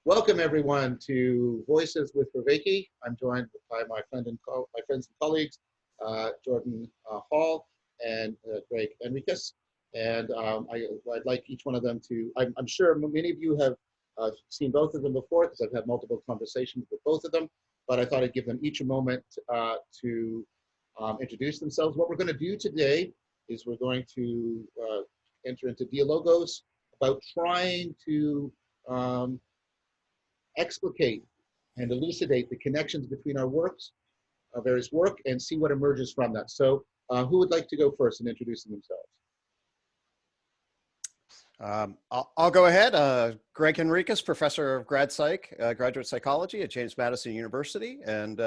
Welcome everyone to Voices with Vervaeke. I'm joined by my friends and colleagues, Jordan Hall and Gregg. And I'd like each one of them to, I'm sure many of you have seen both of them before because I've had multiple conversations with both of them, but I thought I'd give them each a moment to introduce themselves. What we're going to do today is we're going to enter into dialogos about trying to explicate and elucidate the connections between our works, our various work, and see what emerges from that. So who would like to go first in introducing themselves? I'll go ahead. Gregg Henriques, professor of graduate psychology at James Madison University, and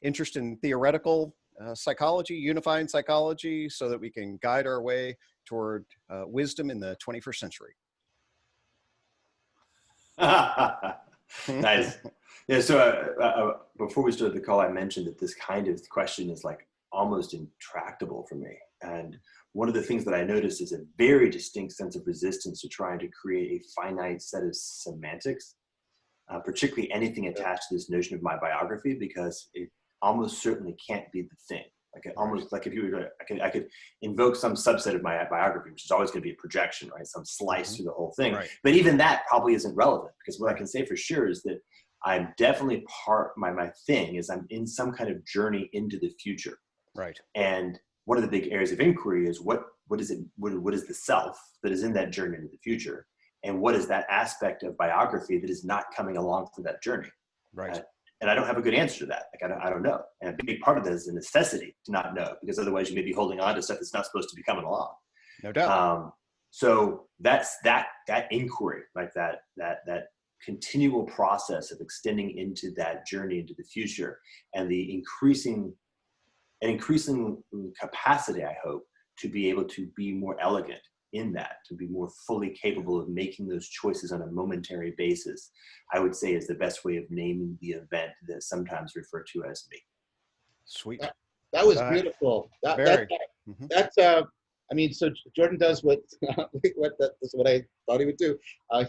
interest in theoretical psychology, unifying psychology, so that we can guide our way toward wisdom in the 21st century. Nice. Yeah. So before we started the call, I mentioned that this kind of question is like almost intractable for me. And one of the things that I noticed is a very distinct sense of resistance to trying to create a finite set of semantics, particularly anything attached to this notion of my biography, because it almost certainly can't be the thing. Like almost like if you were to, I could invoke some subset of my biography, which is always going to be a projection, right? Some slice through the whole thing. Right. But even that probably isn't relevant, because what I can say for sure is that I'm definitely my thing is I'm in some kind of journey into the future. Right. And one of the big areas of inquiry is what is the self that is in that journey into the future? And what is that aspect of biography that is not coming along for that journey? Right. And I don't have a good answer to that. Like I don't know. And a big part of that is the necessity to not know, because otherwise you may be holding on to stuff that's not supposed to be coming along. No doubt. So that's that inquiry, like that continual process of extending into that journey into the future, and the increasing capacity, I hope, to be able to be more elegant in that, to be more fully capable of making those choices on a momentary basis, I would say is the best way of naming the event that's sometimes referred to as me. Sweet. That was beautiful. I mean, so Jordan does that's what I thought he would do.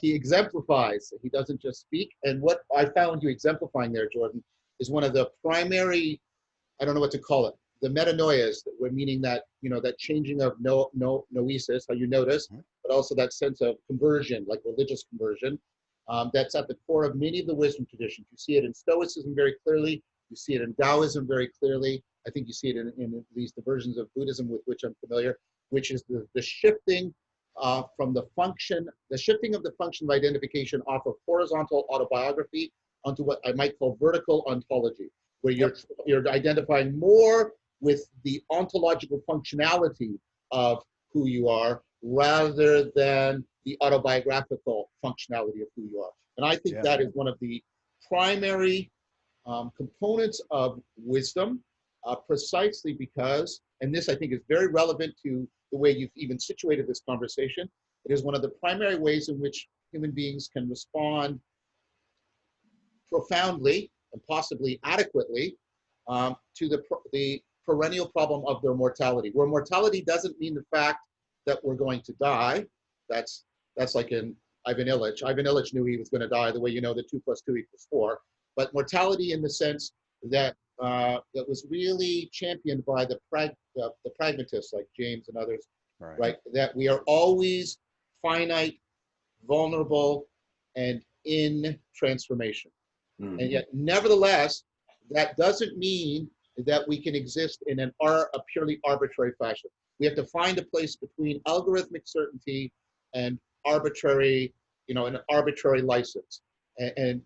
He exemplifies. He doesn't just speak. And what I found you exemplifying there, Jordan, is one of the primary, I don't know what to call it, the metanoias, that we're meaning that, that changing of noesis, how you notice, but also that sense of conversion, like religious conversion, that's at the core of many of the wisdom traditions. You see it in Stoicism very clearly. You see it in Taoism very clearly. I think you see it in these versions of Buddhism with which I'm familiar, which is the shifting from the shifting of the function of identification off of horizontal autobiography onto what I might call vertical ontology, where you're identifying more with the ontological functionality of who you are rather than the autobiographical functionality of who you are. And I think that is one of the primary components of wisdom, precisely because, and this I think is very relevant to the way you've even situated this conversation, it is one of the primary ways in which human beings can respond profoundly and possibly adequately to the perennial problem of their mortality, where mortality doesn't mean the fact that we're going to die. That's like in Ivan Illich. Ivan Illich knew he was going to die the way you know that 2 + 2 = 4. But mortality in the sense that that was really championed by the pragmatists like James and others, right? That we are always finite, vulnerable, and in transformation. And yet, nevertheless, that doesn't mean that we can exist in a purely arbitrary fashion. We have to find a place between algorithmic certainty and arbitrary, an arbitrary license. And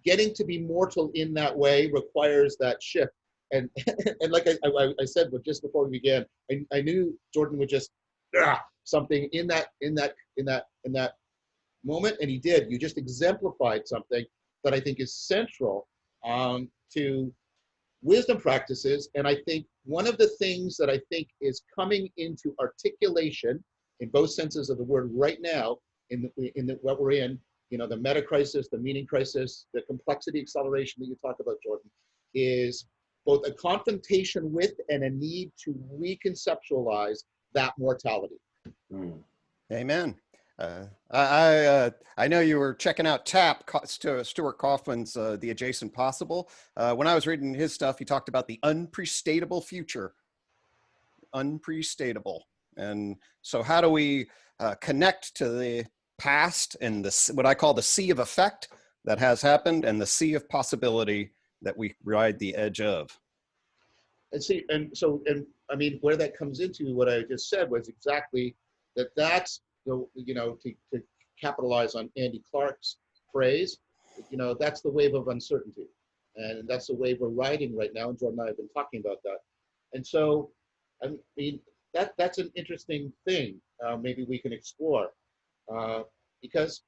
getting to be mortal in that way requires that shift. And like I said, but just before we began, I knew Jordan would just something in that moment, and he did. You just exemplified something that I think is central to wisdom practices. And I think one of the things that I think is coming into articulation in both senses of the word right now, in what we're in, the meta crisis, the meaning crisis, the complexity acceleration that you talk about, Jordan, is both a confrontation with and a need to reconceptualize that mortality. Amen. I know you were checking out Stuart Kaufman's The Adjacent Possible. When I was reading his stuff, he talked about the unprestatable future. Unprestatable. And so how do we connect to the past and what I call the sea of effect that has happened and the sea of possibility that we ride the edge of? And see, and I mean, where that comes into what I just said was exactly that's to capitalize on Andy Clark's phrase, that's the wave of uncertainty. And that's the wave we're riding right now. And Jordan and I have been talking about that. And so, I mean, that's an interesting thing. Maybe we can explore because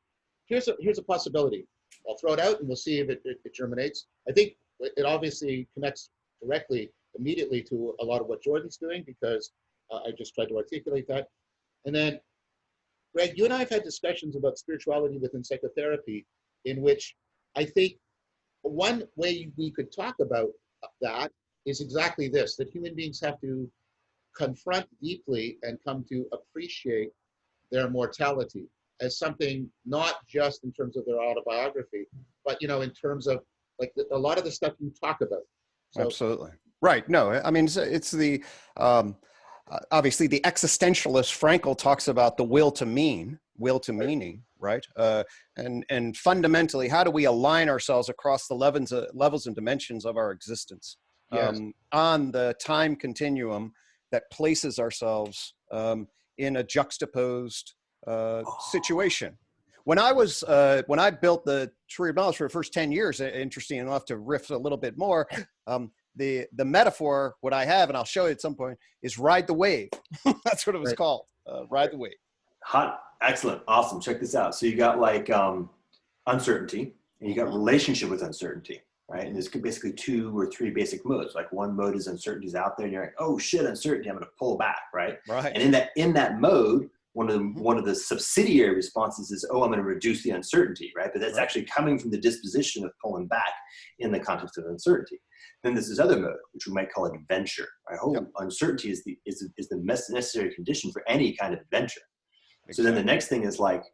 here's a possibility. I'll throw it out and we'll see if it germinates. I think it obviously connects directly, immediately to a lot of what Jordan's doing because I just tried to articulate that. And then, Greg, you and I have had discussions about spirituality within psychotherapy in which I think one way we could talk about that is exactly this, that human beings have to confront deeply and come to appreciate their mortality as something not just in terms of their autobiography, but in terms of like a lot of the stuff you talk about. So, absolutely. Right. No, I mean, it's the, obviously the existentialist Frankl talks about the will to meaning, right? And fundamentally, how do we align ourselves across the levels and dimensions of our existence on the time continuum that places ourselves in a juxtaposed situation? When I built the Tree of Knowledge for the first 10 years, interesting enough to riff a little bit more, the metaphor, what I have, and I'll show you at some point, is ride the wave. That's what it was called, ride the wave. Hot, excellent, awesome. Check this out. So you got like uncertainty, and you got relationship with uncertainty, right? And there's basically 2 or 3 basic modes. Like one mode is uncertainty's out there, and you're like, oh shit, uncertainty, I'm going to pull back, right? Right. And in that mode, one of the subsidiary responses is, oh, I'm going to reduce the uncertainty, right? But that's actually coming from the disposition of pulling back in the context of uncertainty. Then there's this other mode, which we might call adventure. I hope uncertainty is the necessary condition for any kind of adventure. Exactly. So then the next thing is like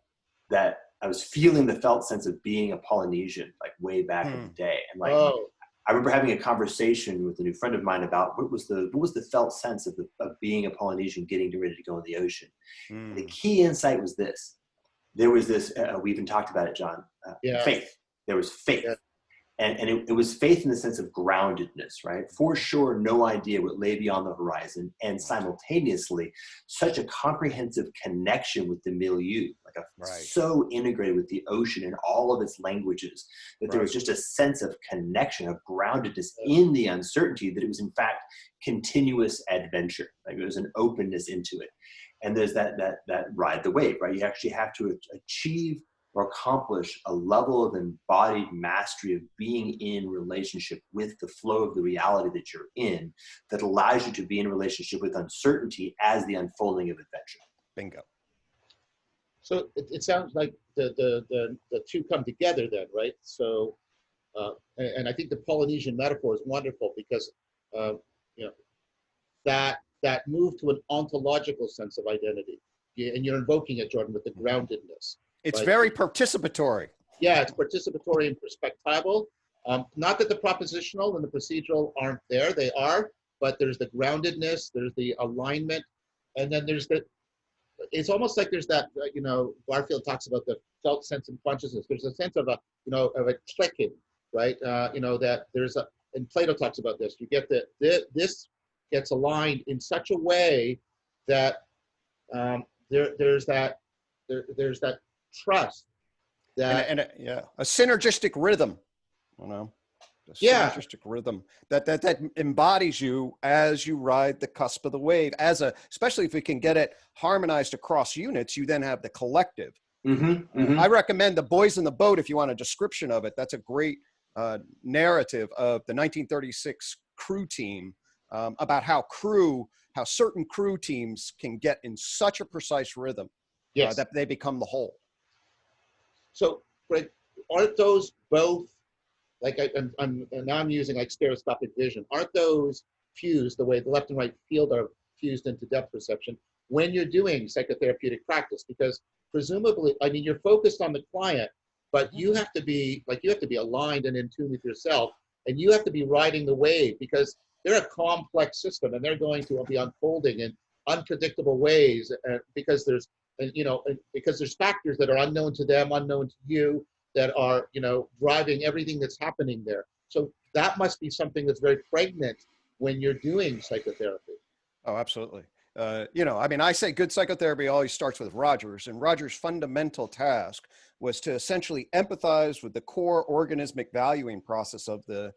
that I was feeling the felt sense of being a Polynesian, like way back in the day. And like, I remember having a conversation with a new friend of mine about what was the felt sense of being a Polynesian, getting ready to go in the ocean. The key insight was this. There was this, we even talked about it, John, faith. There was faith. Yeah. And it was faith in the sense of groundedness, right? For sure, no idea what lay beyond the horizon, and simultaneously, such a comprehensive connection with the milieu, so integrated with the ocean and all of its languages, that there was just a sense of connection, of groundedness in the uncertainty, that it was in fact continuous adventure. Like it was an openness into it. And there's that ride the wave, right? You actually have to achieve or accomplish a level of embodied mastery of being in relationship with the flow of the reality that you're in, that allows you to be in relationship with uncertainty as the unfolding of adventure. Bingo. So it sounds like the two come together then, right? So, and I think the Polynesian metaphor is wonderful because, that move to an ontological sense of identity, and you're invoking it, Jordan, with the groundedness. It's very participatory. Yeah, it's participatory and perspectival. Not that the propositional and the procedural aren't there, they are, but there's the groundedness, there's the alignment, and then there's it's almost like there's that, Garfield talks about the felt sense of consciousness. There's a sense of a clicking, right? That there's and Plato talks about this. You get this gets aligned in such a way that there's that trust that a synergistic rhythm, synergistic rhythm that embodies you as you ride the cusp of the wave. Especially if we can get it harmonized across units, you then have the collective. I recommend The Boys in the Boat if you want a description of it. That's a great narrative of the 1936 crew team, about how certain crew teams can get in such a precise rhythm that they become the whole. So, Greg, aren't those both, like now I'm using like stereoscopic vision, aren't those fused the way the left and right field are fused into depth perception when you're doing psychotherapeutic practice? Because presumably, I mean, you're focused on the client, but you have to be aligned and in tune with yourself, and you have to be riding the wave because they're a complex system and they're going to be unfolding in unpredictable ways because there's because there's factors that are unknown to them, unknown to you, that are driving everything that's happening there. So that must be something that's very pregnant when you're doing psychotherapy. Oh, absolutely. I mean, I say good psychotherapy always starts with Rogers, and Rogers' fundamental task was to essentially empathize with the core organismic valuing process of the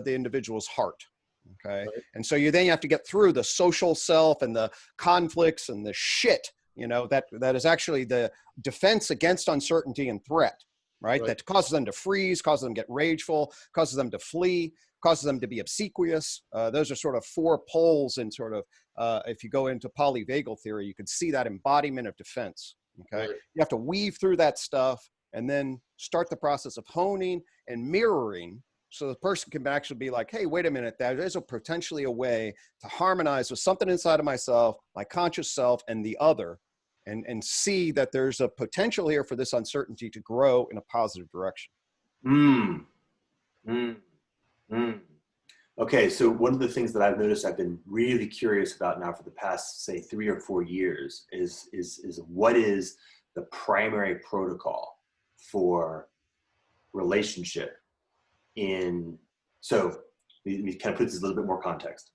individual's heart. Okay. Right. And so you have to get through the social self and the conflicts and the shit, that is actually the defense against uncertainty and threat, right? That causes them to freeze, causes them to get rageful, causes them to flee, causes them to be obsequious. Those are sort of four poles in sort of, if you go into polyvagal theory, you can see that embodiment of defense. Okay. Right. You have to weave through that stuff and then start the process of honing and mirroring, so the person can actually be like, hey, wait a minute, there is potentially a way to harmonize with something inside of myself, my conscious self, and the other, and see that there's a potential here for this uncertainty to grow in a positive direction. Okay, so one of the things that I've noticed I've been really curious about now for the past, say, 3 or 4 years is what is the primary protocol for relationship so we kind of put this a little bit more context.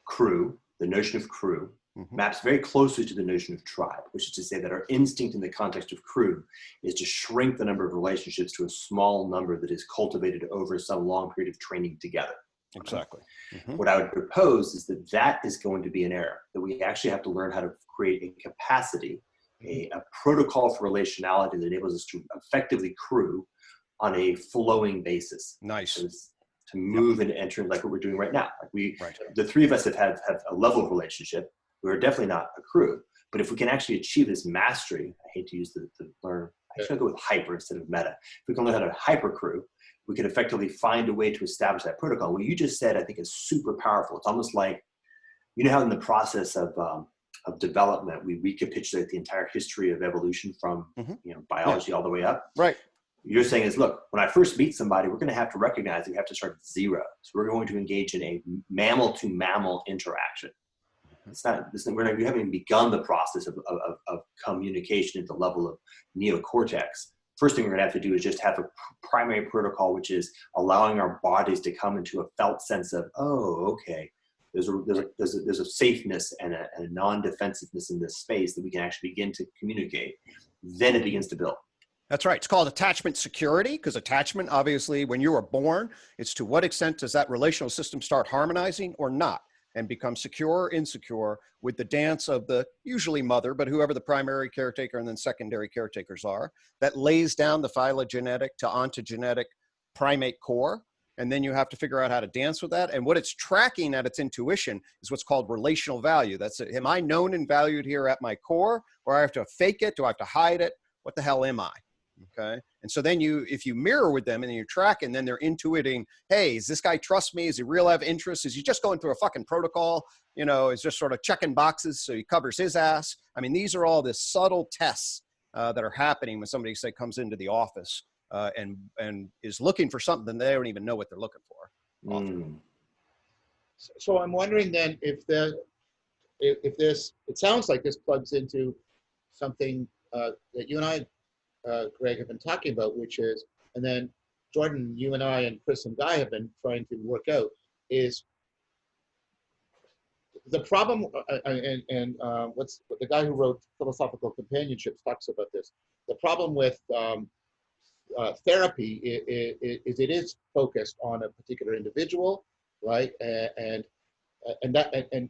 Crew, the notion of crew, maps very closely to the notion of tribe, which is to say that our instinct in the context of crew is to shrink the number of relationships to a small number that is cultivated over some long period of training together. Exactly. What I would propose is that is going to be an error, that we actually have to learn how to create a capacity, a protocol for relationality that enables us to effectively crew on a flowing basis. Nice. To move and enter like what we're doing right now. Like the three of us have a level of relationship. We're definitely not a crew, but if we can actually achieve this mastery, I hate to use the learn, actually I'll go with hyper instead of meta. If we can learn how to hyper crew, we can effectively find a way to establish that protocol. What you just said, I think, is super powerful. It's almost like, how in the process of development, we recapitulate the entire history of evolution from biology all the way up. Right. You're saying is, look, when I first meet somebody, we're going to have to recognize that we have to start at zero. So we're going to engage in a mammal to mammal interaction. We haven't even begun the process of communication at the level of neocortex. First thing we're going to have to do is just have a primary protocol, which is allowing our bodies to come into a felt sense of, oh, okay, there's a safeness and a non-defensiveness in this space that we can actually begin to communicate. Then it begins to build. That's right. It's called attachment security, because attachment, obviously, when you were born, it's to what extent does that relational system start harmonizing or not, and become secure or insecure with the dance of the usually mother, but whoever the primary caretaker and then secondary caretakers are, that lays down the phylogenetic to ontogenetic primate core. And then you have to figure out how to dance with that. And what it's tracking at its intuition is what's called relational value. That's it. Am I known and valued here at my core, or I have to fake it? Do I have to hide it? What the hell am I? Okay. And so then if you mirror with them and then you track, and then they're intuiting, hey, does this guy trust me? Is he real have interest? Is he just going through a fucking protocol? Is just sort of checking boxes so he covers his ass. I mean, these are all the subtle tests that are happening when somebody, say, comes into the office and is looking for something they don't even know what they're looking for. So I'm wondering then if this, it sounds like this plugs into something that you and I, Greg, have been talking about, which is, and then Jordan, you and I and Chris and Guy have been trying to work out, is the problem, and what's the guy who wrote Philosophical Companionships talks about this. The problem with therapy is it is focused on a particular individual, right? And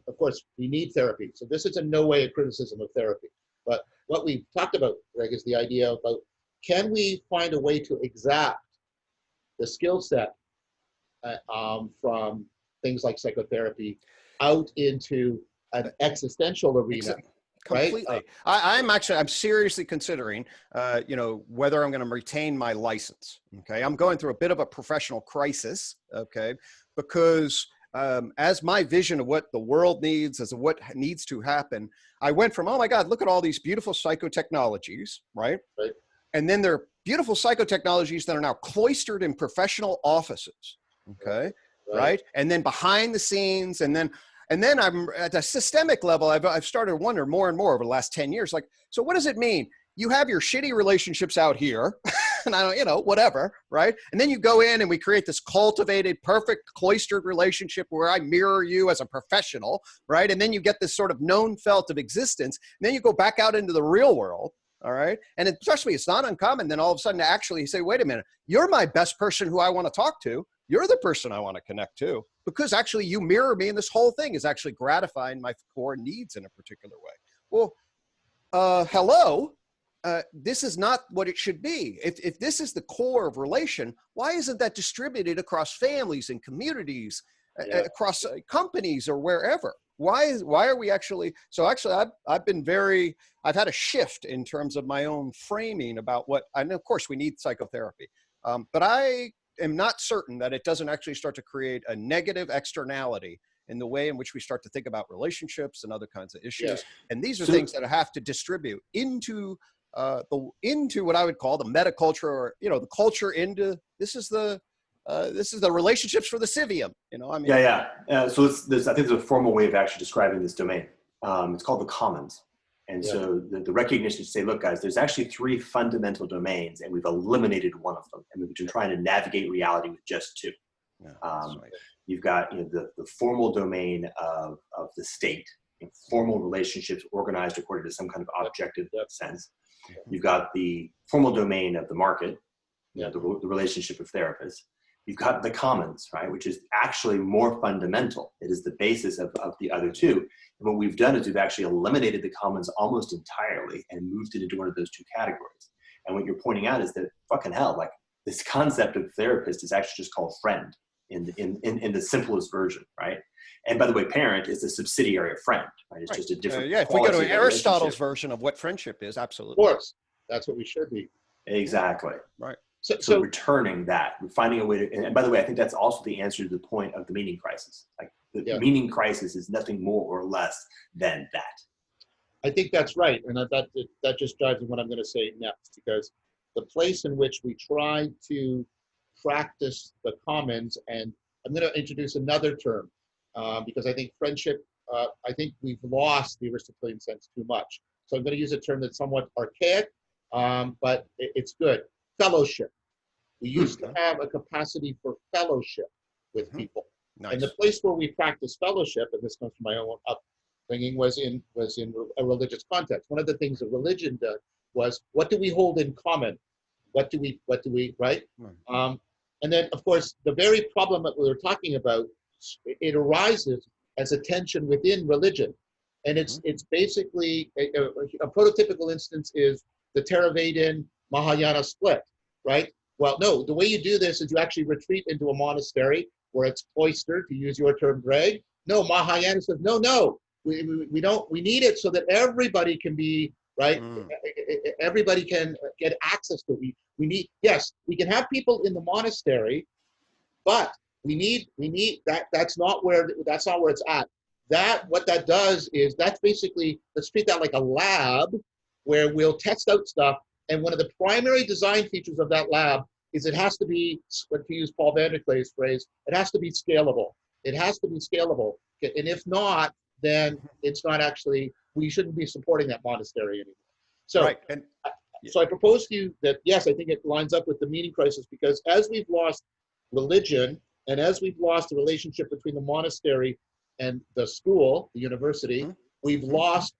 of course we need therapy. So this is in no way a criticism of therapy. But what we've talked about, Greg, is the idea about, can we find a way to exact the skill set from things like psychotherapy out into an existential arena? Completely. Right? I'm seriously considering, whether I'm going to retain my license. Okay. I'm going through a bit of a professional crisis. Okay. Because as my vision of what the world needs, as of what needs to happen, I went from, oh my God, look at all these beautiful psychotechnologies, right? Right. And then there are beautiful psychotechnologies that are now cloistered in professional offices, okay? Right? And then behind the scenes, and then I'm at a systemic level, I've started to wonder more and more over the last 10 years, like, so what does it mean? You have your shitty relationships out here, and I don't, you know, whatever, right? And then you go in and we create this cultivated, perfect, cloistered relationship where I mirror you as a professional, right? And then you get this sort of known felt of existence. And then you go back out into the real world, all right? And trust me, it's not uncommon then all of a sudden to actually say, wait a minute, you're my best person who I want to talk to. You're the person I want to connect to, because actually you mirror me, and this whole thing is actually gratifying my core needs in a particular way. Well, hello. This is not what it should be. If this is the core of relation, why isn't that distributed across families and communities, across companies or wherever? Why are we actually, so actually I've had a shift in terms of my own framing about what, and of course we need psychotherapy, but I am not certain that it doesn't actually start to create a negative externality in the way in which we start to think about relationships and other kinds of issues. Yeah. And these are things that have to distribute into into what I would call the metaculture, or, you know, the culture into, this is the relationships for the civium, you know, I mean. So I think there's a formal way of actually describing this domain. It's called the commons. And so the recognition to say, look, guys, there's actually 3 fundamental domains, and we've eliminated one of them. And we've been trying to navigate reality with just 2. Right. You've got, you know, the formal domain of the state, you know, formal relationships organized according to some kind of objective sense. You've got the formal domain of the market, you know, the relationship of therapists. You've got the commons, right, which is actually more fundamental. It is the basis of the other 2. And what we've done is we've actually eliminated the commons almost entirely and moved it into one of those 2 categories. And what you're pointing out is that fucking hell, like, this concept of therapist is actually just called friend in the simplest version, right? And by the way, parent is a subsidiary of friend, right? It's just a different. If we go to Aristotle's version of what friendship is, absolutely. Of course, that's what we should be. Exactly. Right. So returning that, finding a way to, and by the way, I think that's also the answer to the point of the meaning crisis. Like the meaning crisis is nothing more or less than that. I think that's right. And that just drives me what I'm going to say next, because the place in which we try to practice the commons, and I'm going to introduce another term, because I think friendship, I think we've lost the Aristotelian sense too much. So I'm going to use a term that's somewhat archaic, but it's good. Fellowship. We used to have a capacity for fellowship with people. Nice. And the place where we practice fellowship, and this comes from my own upbringing, was in a religious context. One of the things that religion did was, what do we hold in common? What do we, right? And then, of course, the very problem that we were talking about, it arises as a tension within religion. And it's basically, a prototypical instance is the Theravada Mahayana split, right? Well, no, the way you do this is you actually retreat into a monastery where it's cloistered, to use your term, Gregg. No, Mahayana says, no, we don't, we need it so that everybody can be, right? Everybody can get access to it. We need, yes, we can have people in the monastery, but we need that's not where it's at. What that does is, that's basically, let's treat that like a lab where we'll test out stuff. And one of the primary design features of that lab is it has to be, to use Paul Vanderklay's phrase, it has to be scalable. It has to be scalable. And if not, then it's not actually, we shouldn't be supporting that monastery anymore. So, right. So I propose to you that, yes, I think it lines up with the meaning crisis, because as we've lost religion, and as we've lost the relationship between the monastery and the school, the university, we've lost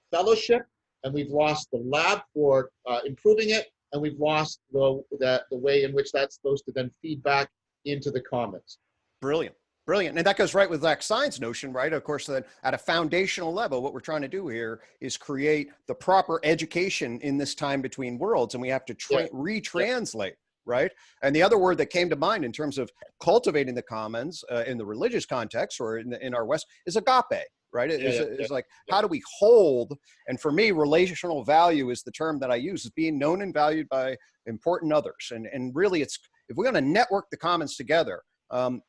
fellowship, and we've lost the lab for improving it, and we've lost the way in which that's supposed to then feed back into the commons. Brilliant. Brilliant. And that goes right with Zach Stein's notion, right? Of course, that at a foundational level, what we're trying to do here is create the proper education in this time between worlds, and we have to retranslate, right? And the other word that came to mind in terms of cultivating the commons in the religious context, or in our West, is agape. Right? It's like, how do we hold? And for me, relational value is the term that I use, is being known and valued by important others. And really, it's, if we're going to network the commons together,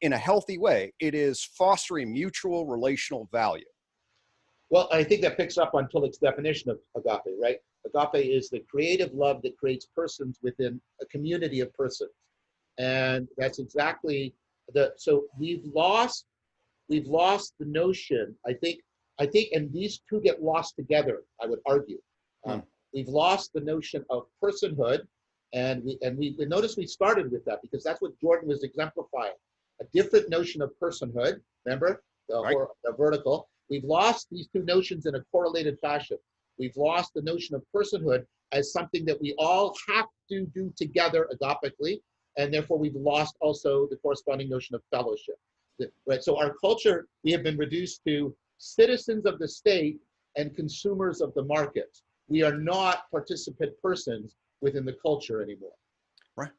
in a healthy way. It is fostering mutual relational value. Well, I think that picks up on Tillich's definition of agape, right? Agape is the creative love that creates persons within a community of persons. And that's exactly so we've lost the notion, I think, and these two get lost together, I would argue. We've lost the notion of personhood, and we notice we started with that because that's what Jordan was exemplifying, a different notion of personhood, remember, the vertical. We've lost these two notions in a correlated fashion. We've lost the notion of personhood as something that we all have to do together agapically, and therefore we've lost also the corresponding notion of fellowship. Right? So our culture, we have been reduced to citizens of the state and consumers of the market. We are not participant persons within the culture anymore. Right.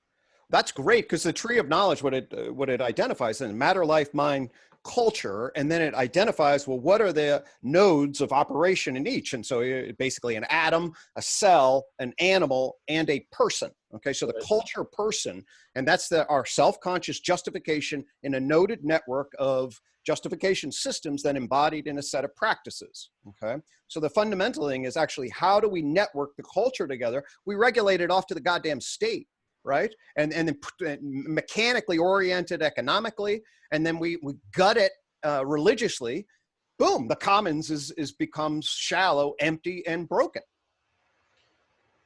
That's great, because the tree of knowledge, what it identifies in matter, life, mind, culture, and then it identifies, well, what are the nodes of operation in each? And so basically an atom, a cell, an animal, and a person. Okay, so the culture person, and that's our self-conscious justification in a noded network of justification systems then embodied in a set of practices. Okay, so the fundamental thing is actually, how do we network the culture together? We regulate it off to the goddamn state, right? And then mechanically oriented economically, and then we gut it religiously. Boom, the commons becomes shallow, empty, and broken.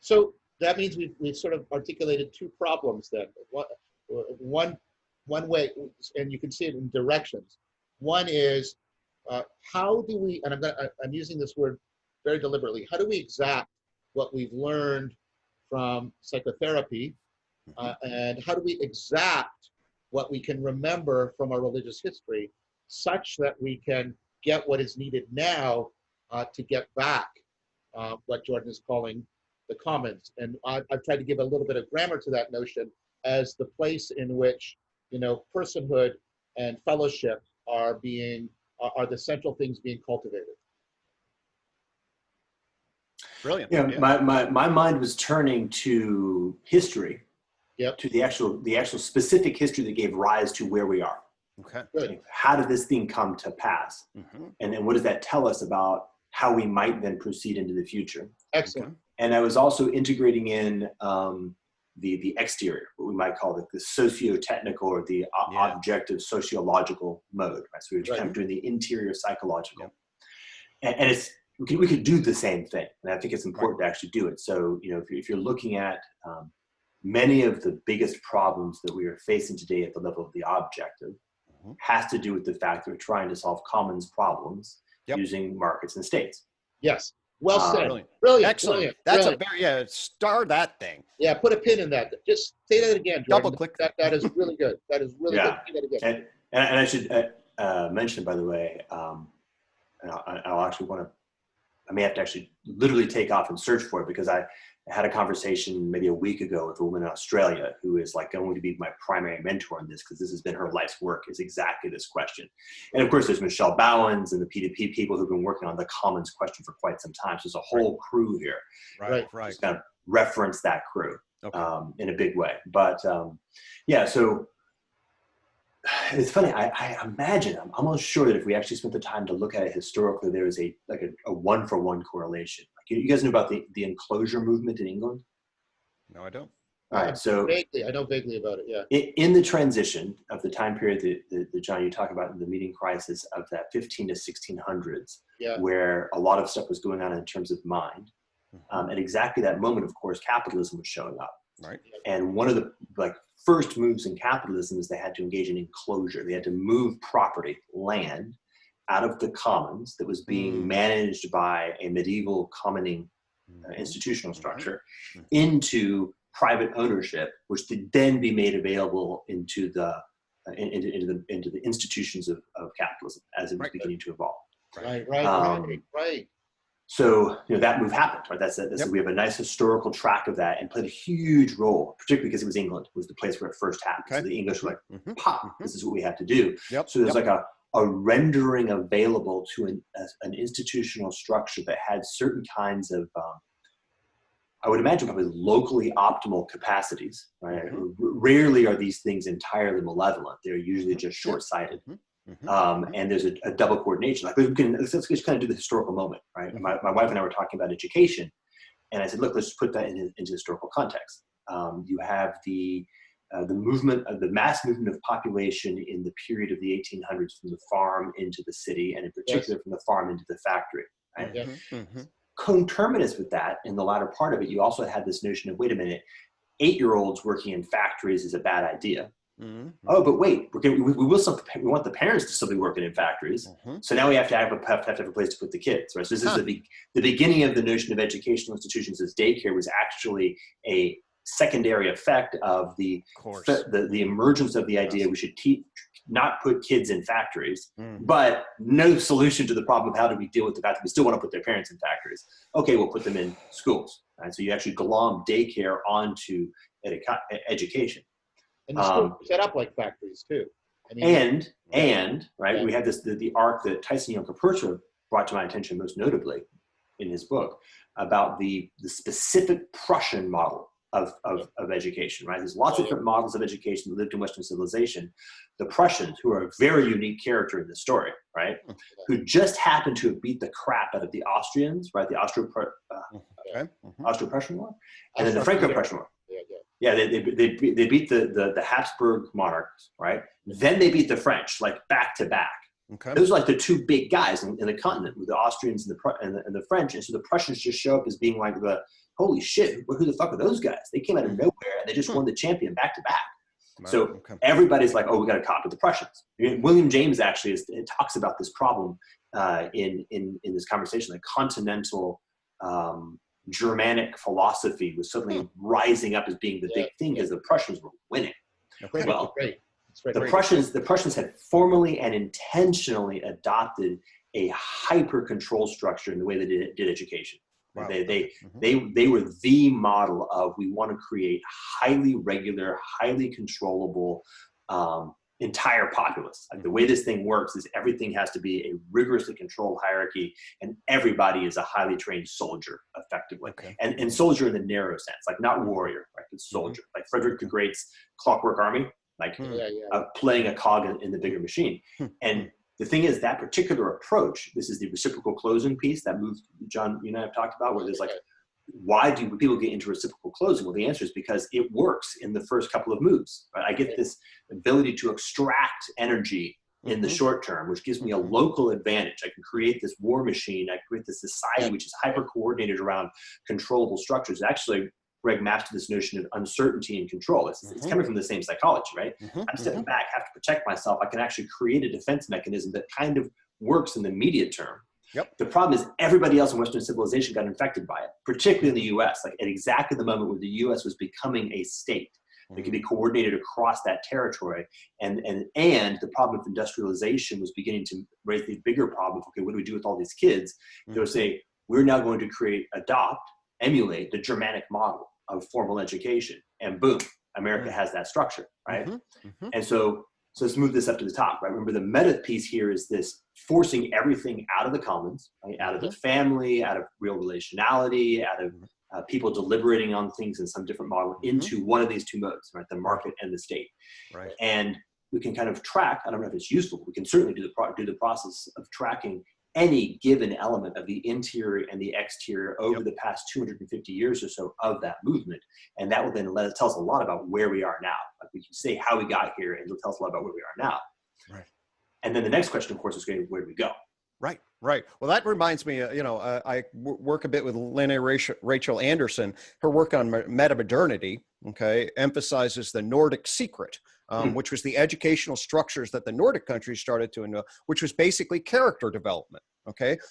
So that means we've sort of articulated two problems then. One way, and you can see it in directions. One is how do we, and I'm using this word very deliberately, how do we exact what we've learned from psychotherapy, and how do we exact what we can remember from our religious history, such that we can get what is needed now to get back what Jordan is calling the commons. And I've tried to give a little bit of grammar to that notion as the place in which, personhood and fellowship are the central things being cultivated. Brilliant. Yeah, my mind was turning to history. Yep. To the actual specific history that gave rise to where we are. Okay. Good. How did this thing come to pass? And then what does that tell us about how we might then proceed into the future? Excellent. Okay. And I was also integrating in the exterior, what we might call the socio-technical or the objective sociological mode. Right? So we were kind of doing the interior psychological. And it's we could do the same thing, and I think it's important to actually do it. So if you're looking at many of the biggest problems that we are facing today at the level of the objective has to do with the fact that we're trying to solve commons problems using markets and states. Yes. Well said. Brilliant. Excellent. Brilliant. That's brilliant. Star that thing. Yeah, put a pin in that. Just say that again, Jordan. Double click. That is really good. That is really good. Say that again. And I should mention, by the way, and I'll actually I may have to actually literally take off and search for it, because I had a conversation maybe a week ago with a woman in Australia who is like going to be my primary mentor in this, because this has been her life's work, is exactly this question. And of course, there's Michelle Bowens and the P2P people who've been working on the commons question for quite some time. So there's a whole crew here. Right. Just kind of reference that crew in a big way. But so it's funny. I imagine, I'm almost sure that if we actually spent the time to look at it historically, there is a one-for-one correlation. Like, you guys know about the enclosure movement in England? No, I don't. All right, so I know vaguely about it. Yeah. In the transition of the time period that John, you talk about in the meeting crisis of that 15 to 1600s, where a lot of stuff was going on in terms of mind, at exactly that moment, of course, capitalism was showing up. Right. And one of the first moves in capitalism is they had to engage in enclosure. They had to move property, land, out of the commons that was being managed by a medieval commoning institutional structure into private ownership, which would then be made available into the institutions of capitalism as it was beginning to evolve. Right. So that move happened, right? That's we have a nice historical track of that, and played a huge role, particularly because it was England, was the place where it first happened. Okay. So the English were like, "Pop, this is what we have to do." So there's like a rendering available to an institutional structure that had certain kinds of, I would imagine probably locally optimal capacities, right? Rarely are these things entirely malevolent. They're usually just short-sighted. And there's a double coordination. Like let's just kind of do the historical moment, right? My wife and I were talking about education, and I said, look, let's put that into historical context. You have the movement of the mass movement of population in the period of the 1800s from the farm into the city, and in particular from the farm into the factory. Right? Conterminous with that, in the latter part of it, you also had this notion of, wait a minute, 8-year-olds working in factories is a bad idea. Oh, but wait, we want the parents to still be working in factories. So now we have to have a place to put the kids, right? So this is the beginning of the notion of educational institutions as daycare was actually a secondary effect of the emergence of the idea we should not put kids in factories, but no solution to the problem of how do we deal with the fact that we still want to put their parents in factories. Okay, we'll put them in schools. Right? So you actually glom daycare onto education. And the schools are set up like factories too. I mean, we have the arc that Tyson Yuncker-Purcher brought to my attention most notably in his book about the specific Prussian model of education, right? There's lots of different models of education that lived in Western civilization. The Prussians, who are a very unique character in the story, right? Who just happened to have beat the crap out of the Austrians, right? The Austro-Prussian War, and then the Franco-Prussian War. Yeah, they beat the Habsburg monarchs, right? Then they beat the French, like back to back. Okay. Those are like the two big guys in the continent, with the Austrians and the French. And so the Prussians just show up as being like holy shit, who the fuck are those guys? They came out of nowhere and they just won the champion back to back. Wow. So everybody's like, oh, we got to copy the Prussians. William James actually talks about this problem in this conversation, like continental Germanic philosophy was suddenly rising up as being the big thing because the Prussians were winning. Well, the Prussians had formally and intentionally adopted a hyper control structure in the way they did education. Wow. They were the model of, we want to create highly regular, highly controllable entire populace. Like the way this thing works is everything has to be a rigorously controlled hierarchy, and everybody is a highly trained soldier, effectively. And soldier in the narrow sense, like not warrior, right? But soldier, like Frederick the Great's Clockwork Army, like playing a cog in the bigger machine. And the thing is, that particular approach, this is the reciprocal closing piece that moved, John, you and I have talked about, where there's like, why do people get into reciprocal closing? Well, the answer is because it works in the first couple of moves. Right? I get this ability to extract energy in the short term, which gives me a local advantage. I can create this war machine. I can create this society which is hyper-coordinated around controllable structures. Actually, Gregg maps to this notion of uncertainty and control. It's coming from the same psychology, right? I'm stepping back, have to protect myself. I can actually create a defense mechanism that kind of works in the immediate term. The problem is everybody else in Western civilization got infected by it, particularly in the US, like at exactly the moment where the US was becoming a state that could be coordinated across that territory. And the problem of industrialization was beginning to raise the bigger problem of, okay, what do we do with all these kids? They would say, we're now going to emulate the Germanic model of formal education. And boom, America has that structure, right? And so let's move this up to the top, right? Remember, the meta piece here is this forcing everything out of the commons, right? Out of the family, out of real relationality, out of people deliberating on things in some different model into one of these two modes, right? The market and the state. Right. And we can kind of track, I don't know if it's useful, we can certainly do the process of tracking any given element of the interior and the exterior over the past 250 years or so of that movement. And that will then tell us a lot about where we are now. Like we can say how we got here, and it'll tell us a lot about where we are now. Right. And then the next question, of course, is where do we go? Right, right. Well, that reminds me, I work a bit with Lene Rachel Anderson. Her work on metamodernity, emphasizes the Nordic secret, which was the educational structures that the Nordic countries started to, which was basically character development.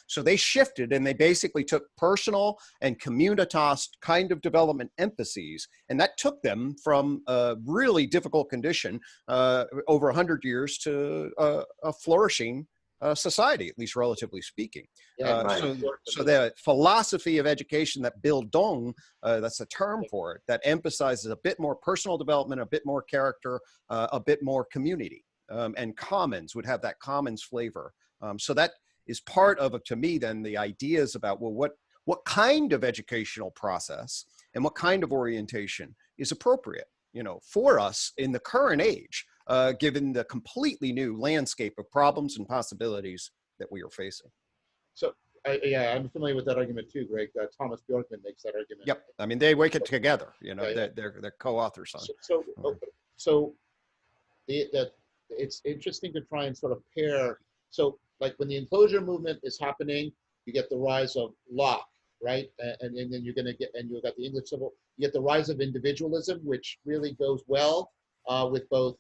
So they shifted and they basically took personal and communitas kind of development emphases, and that took them from a really difficult condition over 100 years to a flourishing society, at least relatively speaking. So the philosophy of education, that Bildung, that's the term for it, that emphasizes a bit more personal development, a bit more character, a bit more community, and commons would have that commons flavor. So that is part of, to me, then the ideas about, well, what kind of educational process and what kind of orientation is appropriate, for us in the current age, given the completely new landscape of problems and possibilities that we are facing. So, yeah, I'm familiar with that argument too, Greg. Thomas Bjorkman makes that argument. Yep. I mean, they wake it together, Yeah. they're co-authors on. So it's interesting to try and sort of pair. So like when the enclosure movement is happening, you get the rise of Locke, right? And then you're going to get, and you've got the English Civil, you get the rise of individualism, which really goes well with both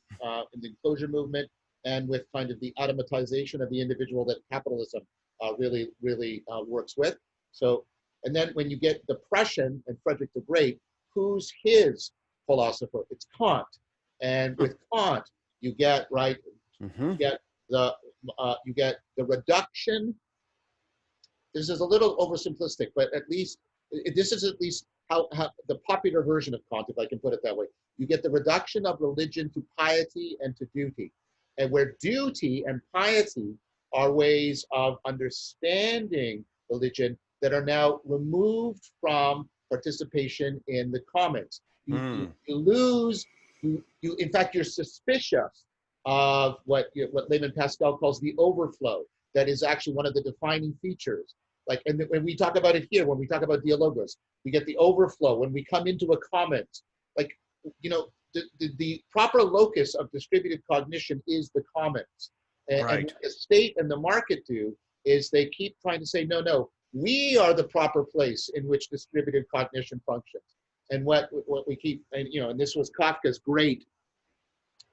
in the enclosure movement and with kind of the automatization of the individual that capitalism really works with. So, and then when you get depression and Frederick the Great, who's his philosopher? It's Kant. And with Kant, you get, right, you get the reduction. This is a little oversimplistic, but at least this is at least how the popular version of Kant, if I can put it that way. You get the reduction of religion to piety and to duty, and where duty and piety are ways of understanding religion that are now removed from participation in the commons. You lose. In fact, you're suspicious of what Layman Pascal calls the overflow. That is actually one of the defining features. Like, and when we talk about it here, when we talk about dialogos, we get the overflow. When we come into a commons, like, the proper locus of distributed cognition is the commons. And what the state and the market do is they keep trying to say, no, we are the proper place in which distributed cognition functions. And what we keep, and this was Kafka's great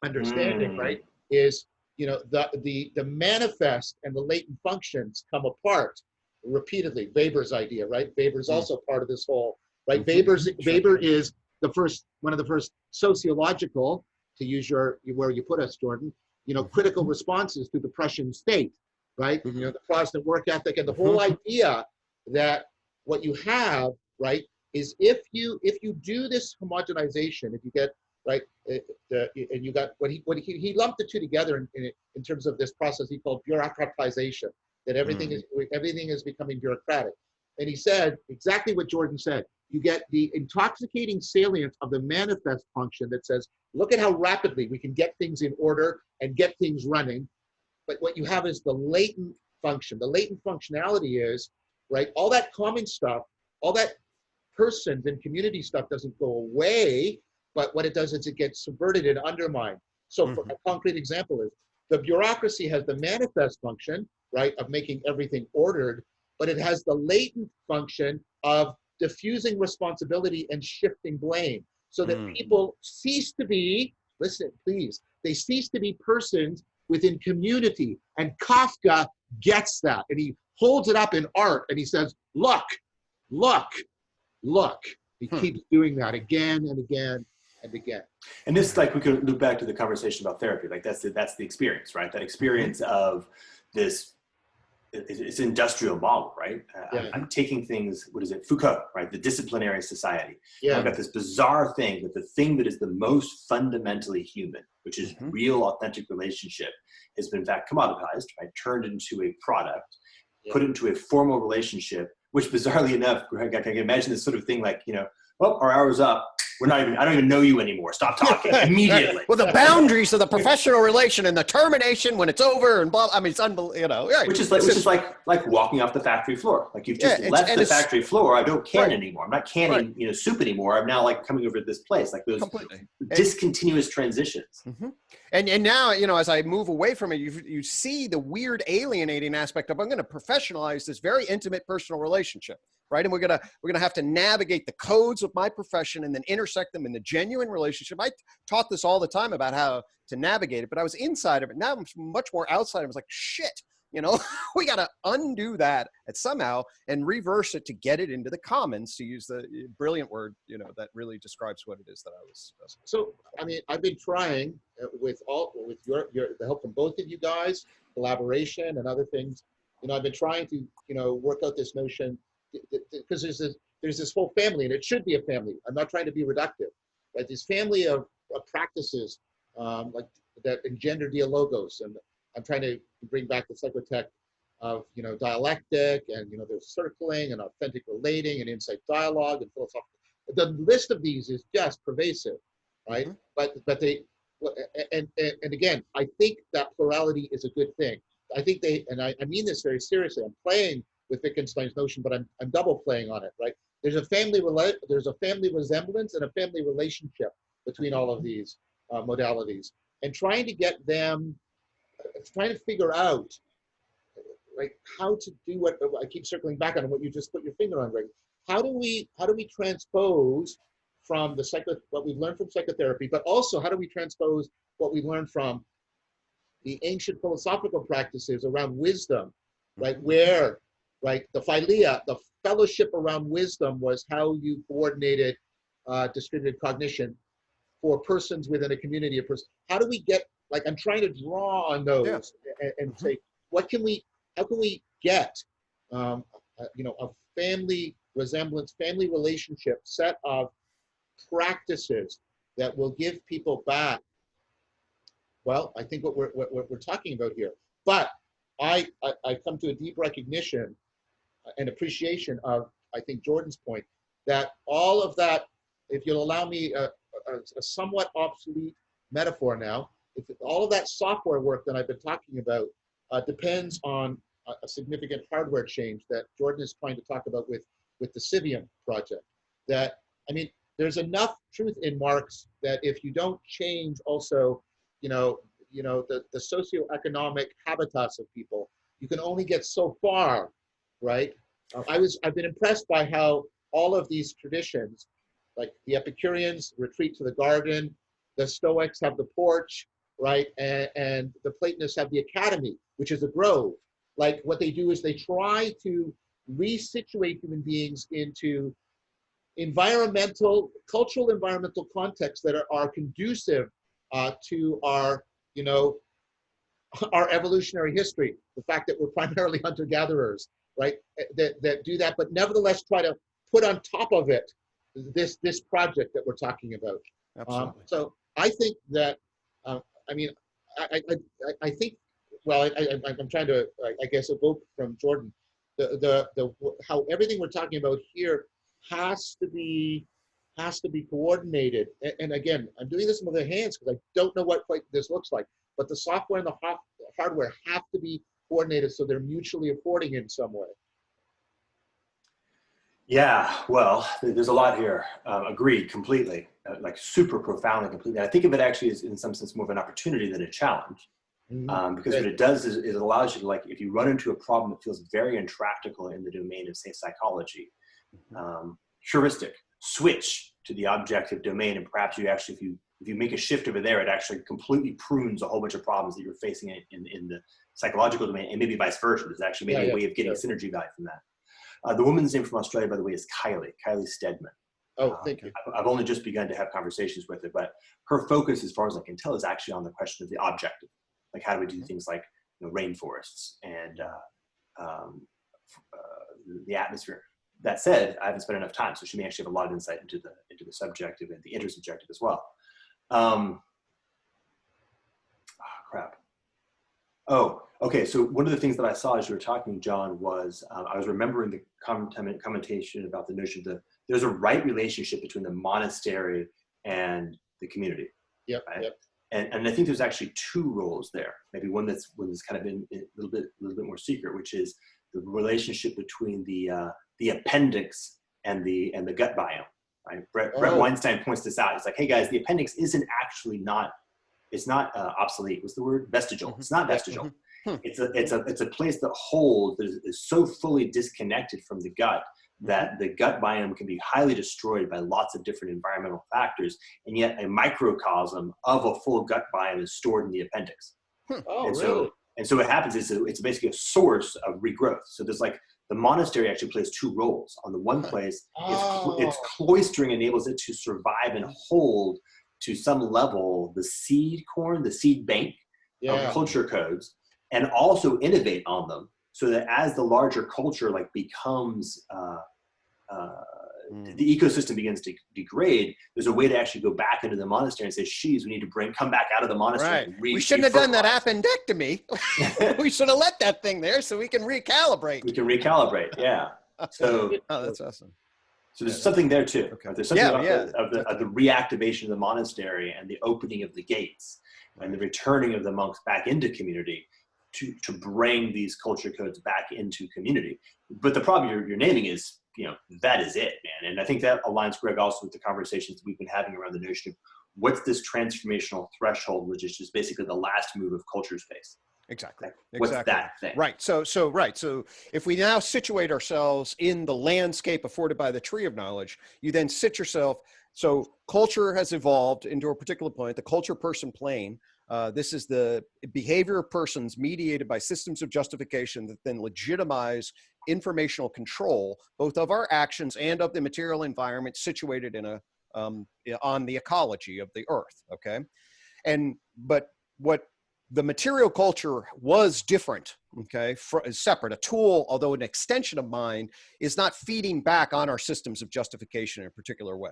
understanding, right? Is the manifest and the latent functions come apart repeatedly. Weber's idea, right? Weber's also part of this whole, right? Weber is one of the first sociological, to use where you put us, Jordan, critical responses to the Prussian state, right? The Protestant work ethic and the whole idea that what you have, right, is if you do this homogenization, if you get, right, and you got what he lumped the two together in terms of this process he called bureaucratization, that everything is becoming bureaucratic. And he said exactly what Jordan said. You get the intoxicating salience of the manifest function that says, look at how rapidly we can get things in order and get things running. But what you have is the latent function. The latent functionality is, right, all that common stuff, all that persons and community stuff doesn't go away, but what it does is it gets subverted and undermined. So for a concrete example is, the bureaucracy has the manifest function, right, of making everything ordered, but it has the latent function of diffusing responsibility and shifting blame, so that people cease to be, listen, please, they cease to be persons within community. And Kafka gets that, and he holds it up in art, and he says, look. He keeps doing that again and again and again. And this, like, we could loop back to the conversation about therapy. Like, that's the experience, right? That experience of this. It's an industrial model, right? I'm taking things, what is it, Foucault, right? The disciplinary society. Yeah. I've got this bizarre thing that the thing that is the most fundamentally human, which is real, authentic relationship, has been in fact commoditized, right? Turned into a product, put into a formal relationship, which bizarrely enough, Greg, I can imagine this sort of thing like, well, our hour's up. I don't even know you anymore. Stop talking immediately. Well, the boundaries of the professional relation and the termination when it's over and blah. I mean, it's unbelievable. Right. Which is like walking off the factory floor. Like you've just left the factory floor. I don't can anymore. I'm not canning soup anymore. I'm now like coming over to this place. Like those discontinuous transitions. And now, as I move away from it, you see the weird alienating aspect of, I'm going to professionalize this very intimate personal relationship. Right. And we're gonna have to navigate the codes of my profession and then intersect them in the genuine relationship. I taught this all the time about how to navigate it, but I was inside of it. Now I'm much more outside. I was like, shit, we got to undo that somehow and reverse it to get it into the commons, to use the brilliant word, that really describes what it is that I was. So, I mean, I've been trying with the help from both of you guys, collaboration and other things. I've been trying to, work out this notion, because there's this whole family, and it should be a family. I'm not trying to be reductive, right? This family of practices like that engender dialogos, and I'm trying to bring back the psychotech of dialectic, and there's circling and authentic relating and insight dialogue and philosophical the list of these is just pervasive, right? But they, and again, I think that plurality is a good thing. I think they, and I mean this very seriously. I'm playing with Wittgenstein's notion, but I'm double playing on it, right? There's a family resemblance and a family relationship between all of these modalities, and trying to get them, trying to figure out, like, how to do what I keep circling back on, what you just put your finger on, Greg. How do we transpose from what we've learned from psychotherapy, but also how do we transpose what we learned from the ancient philosophical practices around wisdom, right? Where, right, the philia, the fellowship around wisdom, was how you coordinated distributed cognition for persons within a community of persons. How do we get, like, I'm trying to draw on those and say, how can we get, a family resemblance, family relationship set of practices that will give people back, well, I think what we're talking about here. But I come to a deep recognition and appreciation of, I think, Jordan's point, that all of that, if you'll allow me a somewhat obsolete metaphor now, if all of that software work that I've been talking about depends on a significant hardware change that Jordan is trying to talk about with the Civium project. That, I mean, there's enough truth in Marx that if you don't change also, the socioeconomic habitats of people, you can only get so far, right? I've been impressed by how all of these traditions, like the Epicureans retreat to the garden, the Stoics have the porch, right? And the Platonists have the academy, which is a grove. Like, what they do is they try to resituate human beings into cultural environmental contexts that are conducive to our, our evolutionary history. The fact that we're primarily hunter-gatherers, right? That do that, but nevertheless try to put on top of it this project that we're talking about. Absolutely. So I think that, I think, well, I'm trying to, I guess, evoke from Jordan, how everything we're talking about here has to be coordinated. And again, I'm doing this with my hands because I don't know what quite this looks like, but the software and the hardware have to be coordinated so they're mutually affording in some way. Yeah, well, there's a lot here. Agreed completely, like super profoundly completely. I think of it actually as, in some sense, more of an opportunity than a challenge. Because what it does is it allows you to, like, if you run into a problem that feels very intractable in the domain of, say, psychology, heuristic, switch to the objective domain, and perhaps you actually, if you make a shift over there, it actually completely prunes a whole bunch of problems that you're facing in the psychological domain, and maybe vice versa. There's actually maybe a way of getting synergy value from that. The woman's name from Australia, by the way, is Kylie Steadman. Oh, thank you. I've only just begun to have conversations with her, but her focus, as far as I can tell, is actually on the question of the objective. Like, how do we do things like, rainforests and the atmosphere? That said, I haven't spent enough time, so she may actually have a lot of insight into the subjective and the intersubjective as well. Crap. Oh, okay. So one of the things that I saw as you were talking, John, was I was remembering the commentation about the notion that there's a right relationship between the monastery and the community. Yep. Right? Yep. And I think there's actually two roles there. Maybe one that's kind of been a little bit more secret, which is the relationship between the appendix and the gut biome. Right? Brett Weinstein points this out. It's like, hey guys, the appendix isn't actually it's not obsolete. What's the word? Vestigial. It's not vestigial. It's a place that holds, is so fully disconnected from the gut that the gut biome can be highly destroyed by lots of different environmental factors, and yet a microcosm of a full gut biome is stored in the appendix. Oh, and really? So what happens is it's basically a source of regrowth. So there's, like, the monastery actually plays two roles. On the one place, its cloistering enables it to survive and hold, to some level, the seed corn, the seed bank of culture codes, and also innovate on them, so that as the larger culture, like, becomes the ecosystem begins to degrade, there's a way to actually go back into the monastery and say, geez, we need to come back out of the monastery. Right. We shouldn't have done that appendectomy. We should have let that thing there so we can recalibrate. We can recalibrate, yeah. So oh, that's awesome. So there's something there too. Okay. Right? There's something about yeah, the reactivation of the monastery and the opening of the gates and the returning of the monks back into community to bring these culture codes back into community. But the problem you're naming is, that is it, man. And I think that aligns, Greg, also with the conversations that we've been having around the notion of what's this transformational threshold, which is just basically the last move of culture space. Exactly. What's that thing? Right. So if we now situate ourselves in the landscape afforded by the tree of knowledge, you then sit yourself. So culture has evolved into a particular point, the culture person plane. This is the behavior of persons mediated by systems of justification that then legitimize informational control, both of our actions and of the material environment situated in on the ecology of the earth. Okay. But what the material culture was different, okay, separate. A tool, although an extension of mind, is not feeding back on our systems of justification in a particular way.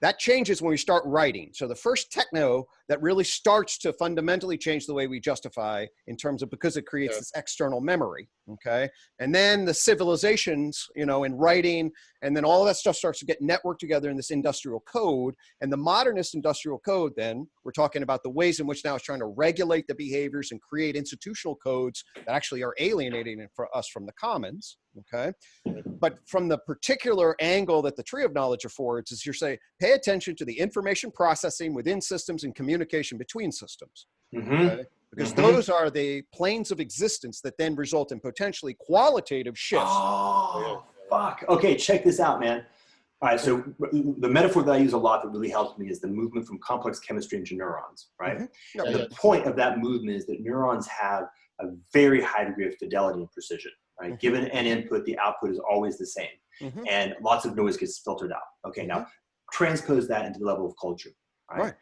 That changes when we start writing. So the first techno that really starts to fundamentally change the way we justify in terms of, because it creates this external memory, okay? And then the civilizations, in writing, and then all of that stuff starts to get networked together in this industrial code. And the modernist industrial code, then, we're talking about the ways in which now it's trying to regulate the behaviors and create institutional codes that actually are alienating it for us from the commons, okay? But from the particular angle that the tree of knowledge affords is, you're saying, pay attention to the information processing within systems and communication between systems. Okay? Because those are the planes of existence that then result in potentially qualitative shifts. Oh, fuck. Okay, check this out, man. All right, so the metaphor that I use a lot that really helps me is the movement from complex chemistry into neurons, right? And the point of that movement is that neurons have a very high degree of fidelity and precision. Right? Given an input, the output is always the same, and lots of noise gets filtered out. Okay, now transpose that into the level of culture. Right?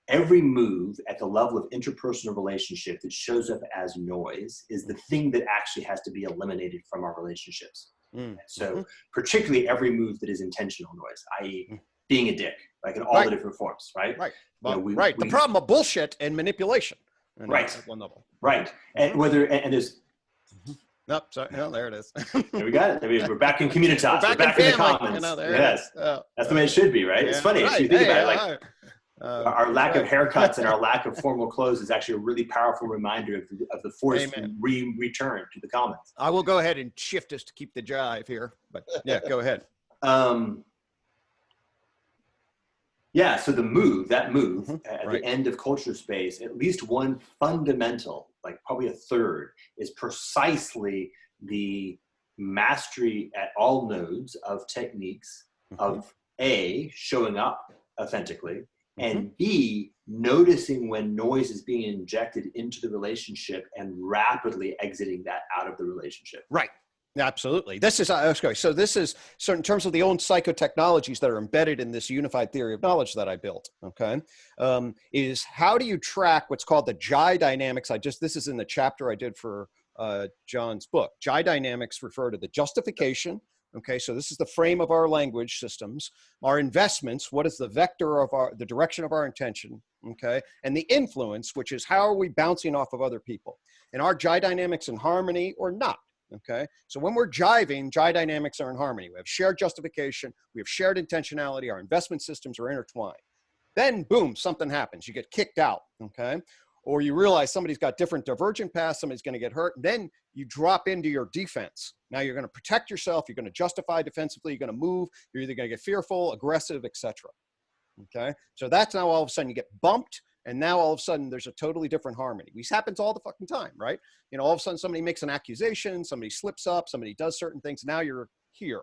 Every move at the level of interpersonal relationship that shows up as noise is the thing that actually has to be eliminated from our relationships. So particularly every move that is intentional noise, i.e. being a dick, like in all the different forms, right? Right. The problem of bullshit and manipulation. Right. At one level. Right. And whether, and there's, Nope, sorry. No, there it is. There we got it. I mean, we're back in communitas. We're back in the commons. Yes. That's the way it should be, right? It's funny. Right. So you think about it, like our lack of haircuts and our lack of formal clothes is actually a really powerful reminder of the forced return to the commons. I will go ahead and shift us to keep the jive here, but yeah, go ahead. Yeah, so that move at the end of culture space, at least one fundamental, like probably a third, is precisely the mastery at all nodes of techniques of A, showing up authentically, and B, noticing when noise is being injected into the relationship and rapidly exiting that out of the relationship. Right. Absolutely. This is, okay, so this is, so in terms of the own psychotechnologies that are embedded in this unified theory of knowledge that I built, okay, is how do you track what's called the Jai dynamics? This is in the chapter I did for John's book. Jai dynamics refer to the justification, okay, so this is the frame of our language systems, our investments, what is the vector of the direction of our intention, okay, and the influence, which is how are we bouncing off of other people? And are Jai dynamics in harmony or not? Okay, so when we're jiving, Jai dynamics are in harmony. We have shared justification, we have shared intentionality, our investment systems are intertwined. Then, boom, something happens. You get kicked out, okay? Or you realize somebody's got different divergent paths, somebody's going to get hurt. Then you drop into your defense. Now you're going to protect yourself, you're going to justify defensively, you're going to move, you're either going to get fearful, aggressive, etc. Okay, so that's now all of a sudden you get bumped. And now all of a sudden there's a totally different harmony. This happens all the fucking time, right? All of a sudden somebody makes an accusation, somebody slips up, somebody does certain things. Now you're here,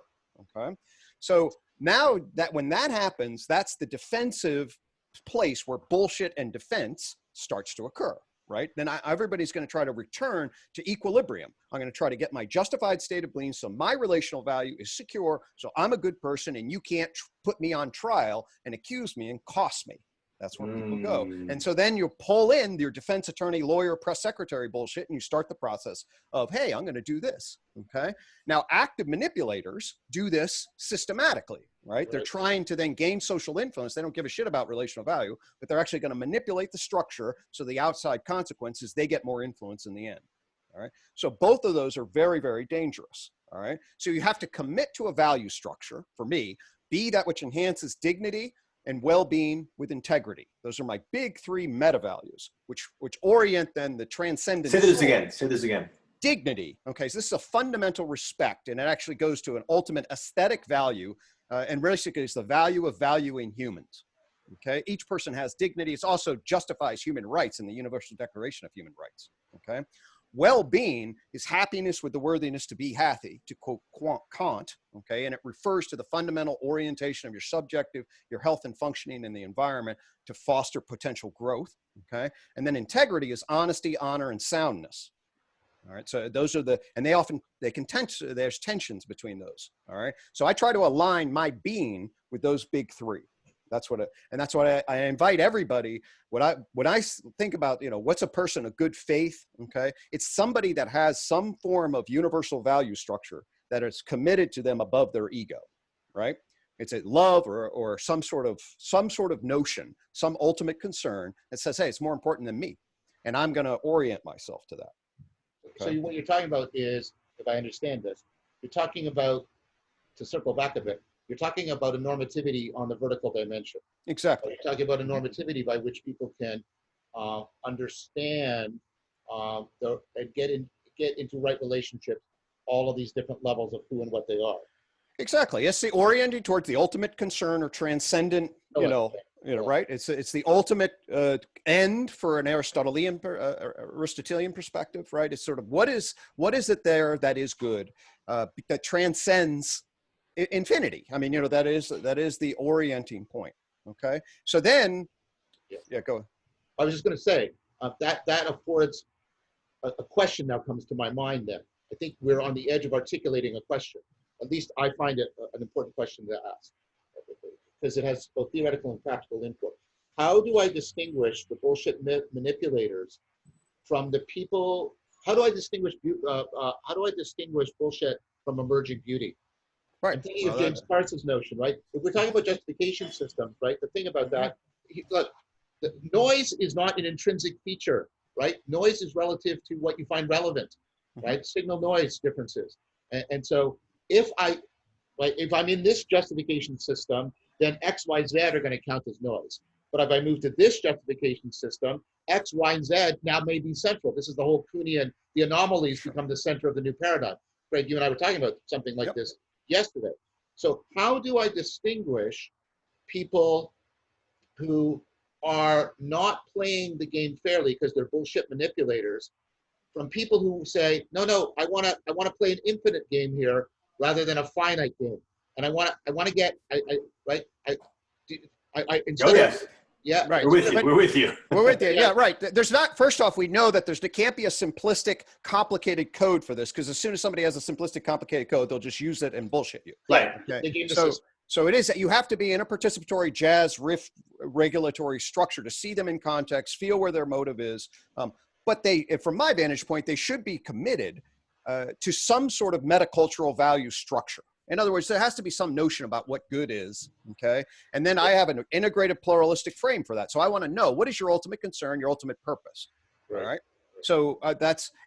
okay? So now that when that happens, that's the defensive place where bullshit and defense starts to occur, right? Then everybody's going to try to return to equilibrium. I'm going to try to get my justified state of being so my relational value is secure, so I'm a good person and you can't put me on trial and accuse me and cost me. That's where people go. And so then you pull in your defense attorney, lawyer, press secretary bullshit, and you start the process of, hey, I'm going to do this, okay? Now, active manipulators do this systematically, right? They're trying to then gain social influence. They don't give a shit about relational value, but they're actually going to manipulate the structure so the outside consequences, they get more influence in the end, all right? So both of those are very, very dangerous, all right? So you have to commit to a value structure, for me, be that which enhances dignity and well-being with integrity. Those are my big three meta values, which orient then the transcendent. Say this again. Say this again. Dignity. Okay, so this is a fundamental respect, and it actually goes to an ultimate aesthetic value, and basically it's the value of valuing humans. Okay, each person has dignity. It also justifies human rights in the Universal Declaration of Human Rights. Okay, well-being is happiness with the worthiness to be happy, to quote Kant. Okay, and it refers to the fundamental orientation of your subjective, your health and functioning in the environment to foster potential growth. Okay, and then integrity is honesty, honor, and soundness. All right, so those are and there's tensions between those. All right, so I try to align my being with those big three. That's what I invite everybody. When I think about, what's a person of good faith? Okay, it's somebody that has some form of universal value structure that is committed to them above their ego, right? It's a love or some sort of notion, some ultimate concern that says, hey, it's more important than me, and I'm going to orient myself to that. Okay. So what you're talking about is, if I understand this, you're talking about, to circle back a bit, you're talking about a normativity on the vertical dimension. Exactly. You're talking about a normativity by which people can understand and get into right relationships, all of these different levels of who and what they are. Exactly. It's the orienting towards the ultimate concern or transcendent, right? It's the ultimate end for an Aristotelian perspective, right? It's sort of what is it there that is good, that transcends infinity. I mean, that is the orienting point. Okay. So then, yeah, go. I was just going to say that affords a question now comes to my mind. Then I think we're on the edge of articulating a question. At least I find it an important question to ask because it has both theoretical and practical input. How do I distinguish the bullshit manipulators from the people? How do I distinguish bullshit from emerging beauty? Right. I'm thinking of James Carson's notion, right? If we're talking about justification systems, right? The thing about that, look, the noise is not an intrinsic feature, right? Noise is relative to what you find relevant, right? Signal noise differences. And so if I'm in this justification system, then X, Y, Z are going to count as noise. But if I move to this justification system, X, Y, and Z now may be central. This is the whole Kuhnian, the anomalies become the center of the new paradigm. Greg, you and I were talking about something like this yesterday. So how do I distinguish people who are not playing the game fairly because they're bullshit manipulators from people who say, no, I want to play an infinite game here rather than a finite game, and I want to get yeah, right. We're with you. Yeah, right. There's not. First off, we know that there can't be a simplistic, complicated code for this because as soon as somebody has a simplistic, complicated code, they'll just use it and bullshit you. Right. Okay? So it is that you have to be in a participatory jazz riff regulatory structure to see them in context, feel where their motive is. But from my vantage point, they should be committed to some sort of metacultural value structure. In other words, there has to be some notion about what good is, okay? And then I have an integrated pluralistic frame for that. So I want to know, what is your ultimate concern, your ultimate purpose, all right? So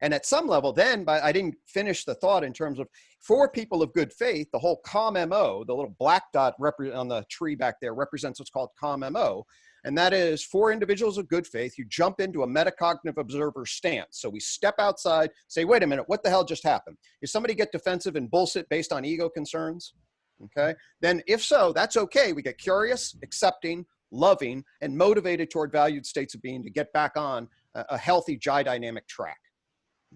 and at some level then, I didn't finish the thought in terms of, for people of good faith, the whole COM-MO, the little black dot on the tree back there represents what's called COM-MO. And that is, for individuals of good faith, you jump into a metacognitive observer stance. So we step outside, say, wait a minute, what the hell just happened? Did somebody get defensive and bullshit based on ego concerns? Okay. Then if so, that's okay. We get curious, accepting, loving, and motivated toward valued states of being to get back on a healthy dynamic track.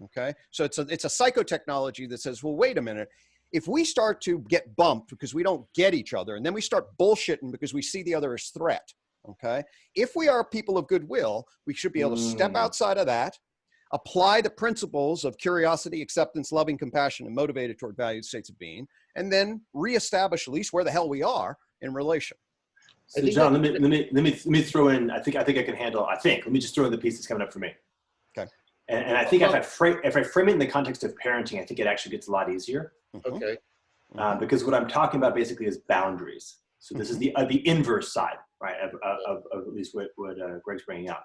Okay. So it's a psychotechnology that says, well, wait a minute. If we start to get bumped because we don't get each other, and then we start bullshitting because we see the other as threat, okay? If we are people of goodwill, we should be able to step outside of that, apply the principles of curiosity, acceptance, loving, compassion, and motivated toward valued states of being, and then reestablish at least where the hell we are in relation. So John, let me throw in, I think I can handle, let me just throw in the piece that's coming up for me. Okay. And I think if I frame it in the context of parenting, I think it actually gets a lot easier. Okay. Because what I'm talking about basically is boundaries. So this is the inverse side, right, of at least what Greg's bringing up.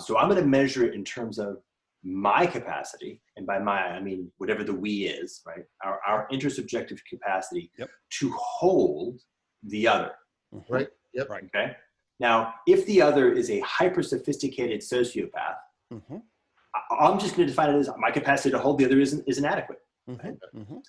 So I'm going to measure it in terms of my capacity, and by my, I mean whatever the we is, right, our intersubjective capacity to hold the other. Right. Yep. Right. Okay. Now, if the other is a hyper sophisticated sociopath, I'm just going to define it as my capacity to hold the other isn't adequate. Right?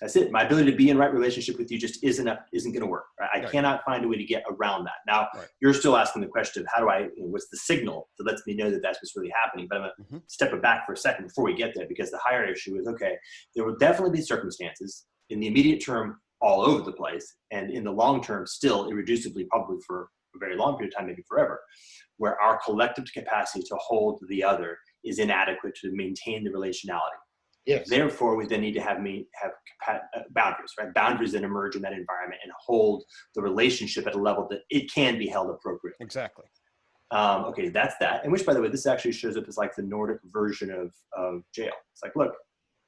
That's it. My ability to be in right relationship with you just isn't going to work. Right? I cannot find a way to get around that. Now, you're still asking the question of how do I, what's the signal that lets me know that that's what's really happening? But I'm going to step it back for a second before we get there, because the higher issue is, okay, there will definitely be circumstances in the immediate term all over the place, and in the long term still irreducibly, probably for a very long period of time, maybe forever, where our collective capacity to hold the other is inadequate to maintain the relationality. Yes. Therefore, we then need to have boundaries, right? Boundaries that emerge in that environment and hold the relationship at a level that it can be held appropriately. Exactly. Okay, that's that. And which, by the way, this actually shows up as like the Nordic version of jail. It's like, look,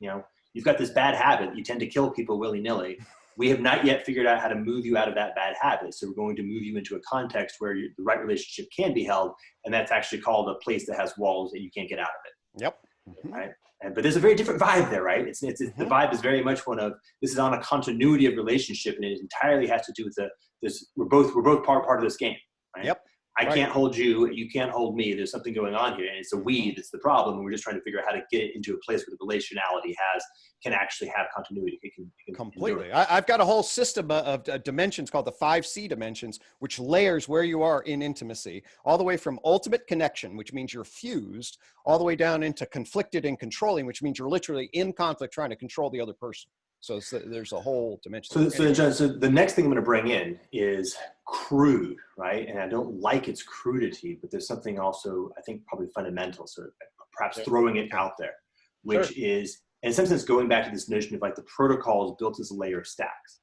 you've got this bad habit. You tend to kill people willy-nilly. We have not yet figured out how to move you out of that bad habit. So we're going to move you into a context where the right relationship can be held. And that's actually called a place that has walls that you can't get out of it. Yep. Right. But there's a very different vibe there, right? The vibe is very much one of, this is on a continuity of relationship, and it entirely has to do with we're both part of this game, right? Yep. I can't hold you, you can't hold me. There's something going on here, and it's a we that's the problem. And we're just trying to figure out how to get it into a place where the relationality can actually have continuity. It can completely. I've got a whole system of dimensions called the 5C dimensions, which layers where you are in intimacy, all the way from ultimate connection, which means you're fused, all the way down into conflicted and controlling, which means you're literally in conflict trying to control the other person. So there's a whole dimension. So the next thing I'm going to bring in is crude, right? And I don't like its crudity, but there's something also, I think, probably fundamental. So perhaps throwing it out there, which is, in some sense, going back to this notion of like the protocols built as a layer of stacks.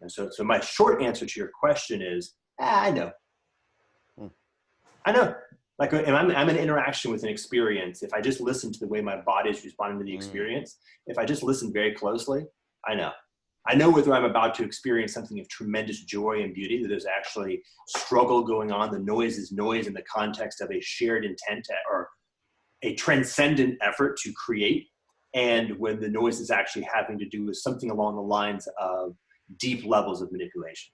And so my short answer to your question is, I know. I know. Like, I'm in interaction with an experience. If I just listen to the way my body is responding to the experience, if I just listen very closely, I know whether I'm about to experience something of tremendous joy and beauty, that there's actually struggle going on. The noise is noise in the context of a shared intent or a transcendent effort to create. And when the noise is actually having to do with something along the lines of deep levels of manipulation.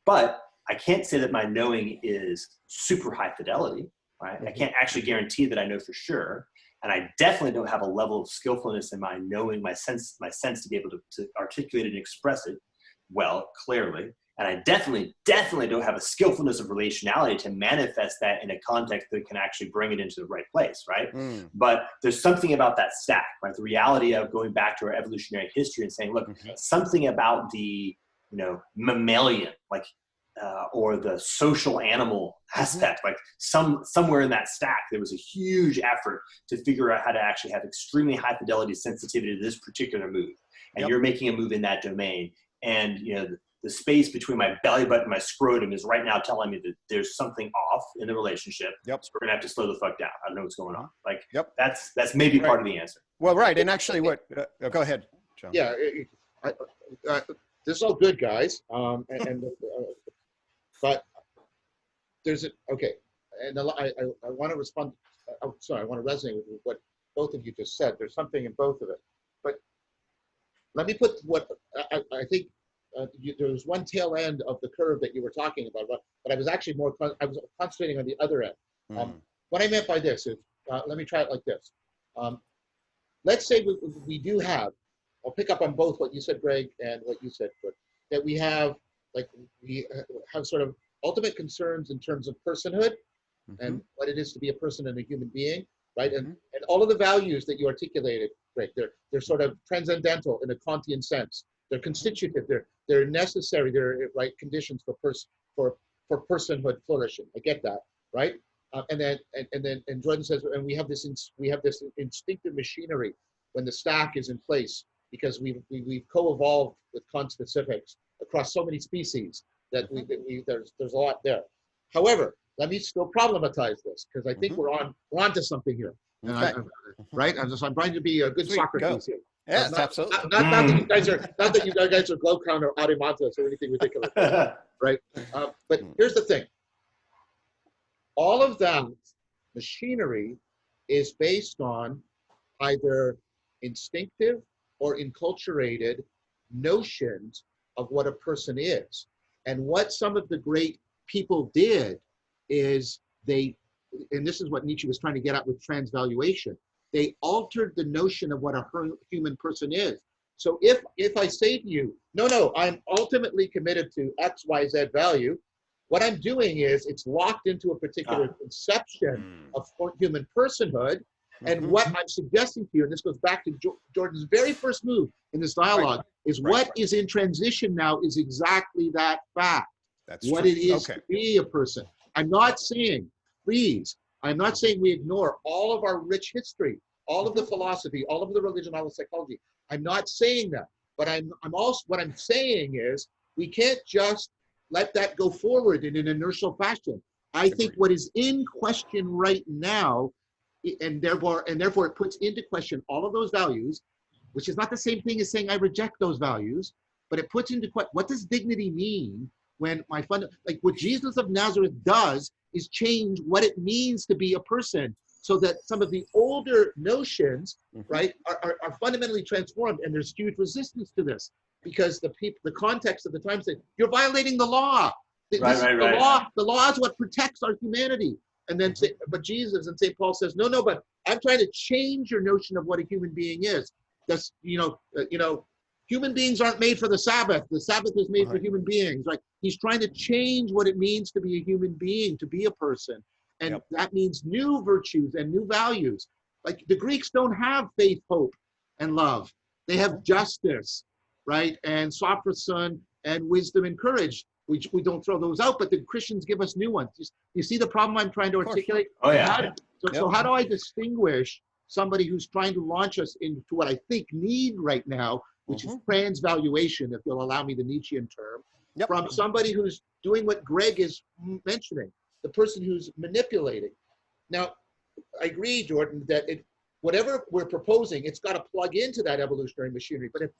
But I can't say that my knowing is super high fidelity, right? I can't actually guarantee that I know for sure. And I definitely don't have a level of skillfulness in my knowing, my sense to be able to articulate it and express it well, clearly. And I definitely don't have a skillfulness of relationality to manifest that in a context that can actually bring it into the right place, right? But there's something about that stack, right? The reality of going back to our evolutionary history and saying, look, something about the, mammalian, like, or the social animal aspect, like somewhere in that stack, there was a huge effort to figure out how to actually have extremely high fidelity sensitivity to this particular move. And you're making a move in that domain. And, the space between my belly button and my scrotum is right now telling me that there's something off in the relationship. So we're gonna have to slow the fuck down. I don't know what's going on. Like, that's maybe part of the answer. Well, right. And actually what, go ahead, John. Yeah. This is all good, guys. But there's and I want to respond. I want to resonate with what both of you just said. There's something in both of it. But let me put what I think. There was one tail end of the curve that you were talking about, but I was actually I was concentrating on the other end. What I meant by this is, let me try it like this. Let's say we do have, I'll pick up on both what you said, Greg, and what you said, Kurt, that we have sort of ultimate concerns in terms of personhood and what it is to be a person and a human being, right? And all of the values that you articulated, Greg, they're sort of transcendental in a Kantian sense. They're constitutive. They're necessary. They're right conditions for personhood flourishing. I get that, right? And then Jordan says, and we have this instinctive machinery when the stack is in place, because we've co-evolved with conspecifics across so many species that there's a lot there. However, let me still problematize this, because I think we're on to something here. Okay. Right? I'm trying to be a good Socrates here. Yes, absolutely. Not that you guys are Glaucon or Arimantus or anything ridiculous, right? But here's the thing. All of that machinery is based on either instinctive or enculturated notions of what a person is. And what some of the great people did is and this is what Nietzsche was trying to get at with transvaluation, they altered the notion of what a human person is. So if I say to you, no, I'm ultimately committed to X, Y, Z value, what I'm doing is it's locked into a particular conception of human personhood. And what I'm suggesting to you, and this goes back to Jordan's very first move in this dialogue, is what is in transition now is exactly that fact. That's what it is to be a person. I'm not saying, please, I'm not saying we ignore all of our rich history, all of the philosophy, all of the religion, all of psychology. I'm not saying that. But I'm also, what I'm saying is we can't just let that go forward in an inertial fashion. I think what is in question right now, and therefore it puts into question all of those values, which is not the same thing as saying I reject those values, but it puts into question, what does dignity mean when like what Jesus of Nazareth does is change what it means to be a person, so that some of the older notions, right, are fundamentally transformed. And there's huge resistance to this because the context of the time say, you're violating the law. The law is what protects our humanity. And then, but Jesus and St. Paul says, no, but I'm trying to change your notion of what a human being is. That's, human beings aren't made for the Sabbath. The Sabbath is made for human beings, right? He's trying to change what it means to be a human being, to be a person. And that means new virtues and new values. Like the Greeks don't have faith, hope, and love. They have justice, right? And sophron and wisdom and courage. We don't throw those out, but the Christians give us new ones. You see the problem I'm trying to articulate? Oh, yeah. So how do I distinguish somebody who's trying to launch us into what I think need right now, which is transvaluation, if you'll allow me the Nietzschean term, from somebody who's doing what Gregg is mentioning, the person who's manipulating? Now, I agree, Jordan, that whatever we're proposing, it's got to plug into that evolutionary machinery, but it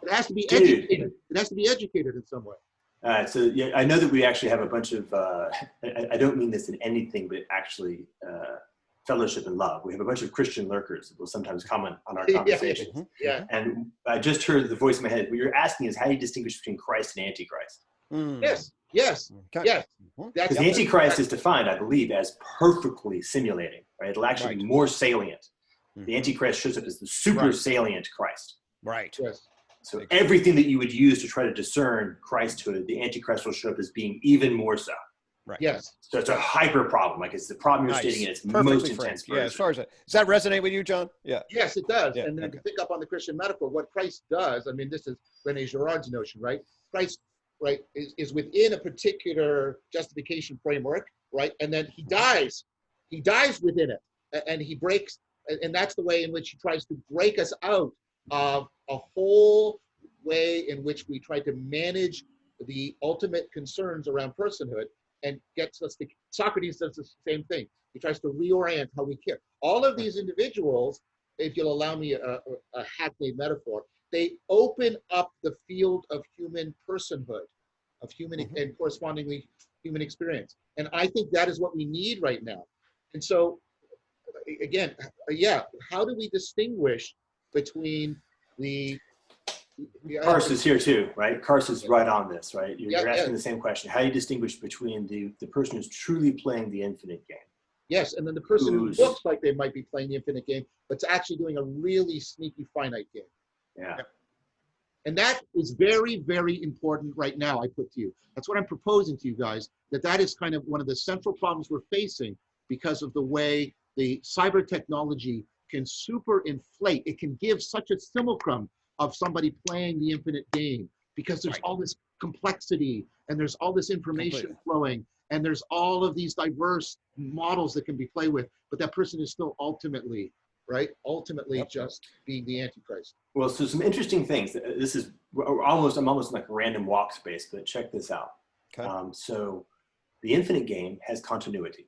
has to be educated. It has to be educated in some way. So yeah, I know that we actually have a bunch of, I don't mean this in anything, but actually fellowship and love. We have a bunch of Christian lurkers that will sometimes comment on our conversations. And I just heard the voice in my head. What you're asking is how do you distinguish between Christ and Antichrist? Yes. Because the Antichrist is defined, I believe, as perfectly simulating, right? It'll actually be more salient. The Antichrist shows up as the super salient Christ. Yes. So everything that you would use to try to discern Christhood, the Antichrist will show up as being even more so. Yes. So it's a hyper problem. Like it's the problem you're stating in its most intense version. Yeah, as far as that. Does that resonate with you, John? Yeah. Yes, it does. And then to pick up on the Christian metaphor, what Christ does, I mean, this is René Girard's notion, right? Christ, right, is within a particular justification framework, right? And then he dies. He dies within it. And he breaks, and that's the way in which he tries to break us out of a whole way in which we try to manage the ultimate concerns around personhood and gets us to, Socrates does the same thing. He tries to reorient how we care. All of these individuals, if you'll allow me a hackneyed metaphor, they open up the field of human personhood, of human and correspondingly human experience. And I think that is what we need right now. And so, again, how do we distinguish between the Kars is here too, right? Kars is right on this, right? You're asking the same question. How do you distinguish between the person who's truly playing the infinite game? Yes, and then the person who looks like they might be playing the infinite game, but's actually doing a really sneaky finite game. Yeah. And that is very, very important right now, I put to you. That's what I'm proposing to you guys, that is kind of one of the central problems we're facing because of the way the cyber technology can superinflate. It can give such a simulacrum of somebody playing the infinite game because there's all this complexity and there's all this information flowing and there's all of these diverse models that can be played with, but that person is still ultimately, right? Ultimately just being the Antichrist. Well, so some interesting things. This is I'm almost like a random walk space, but check this out. Okay. So the infinite game has continuity.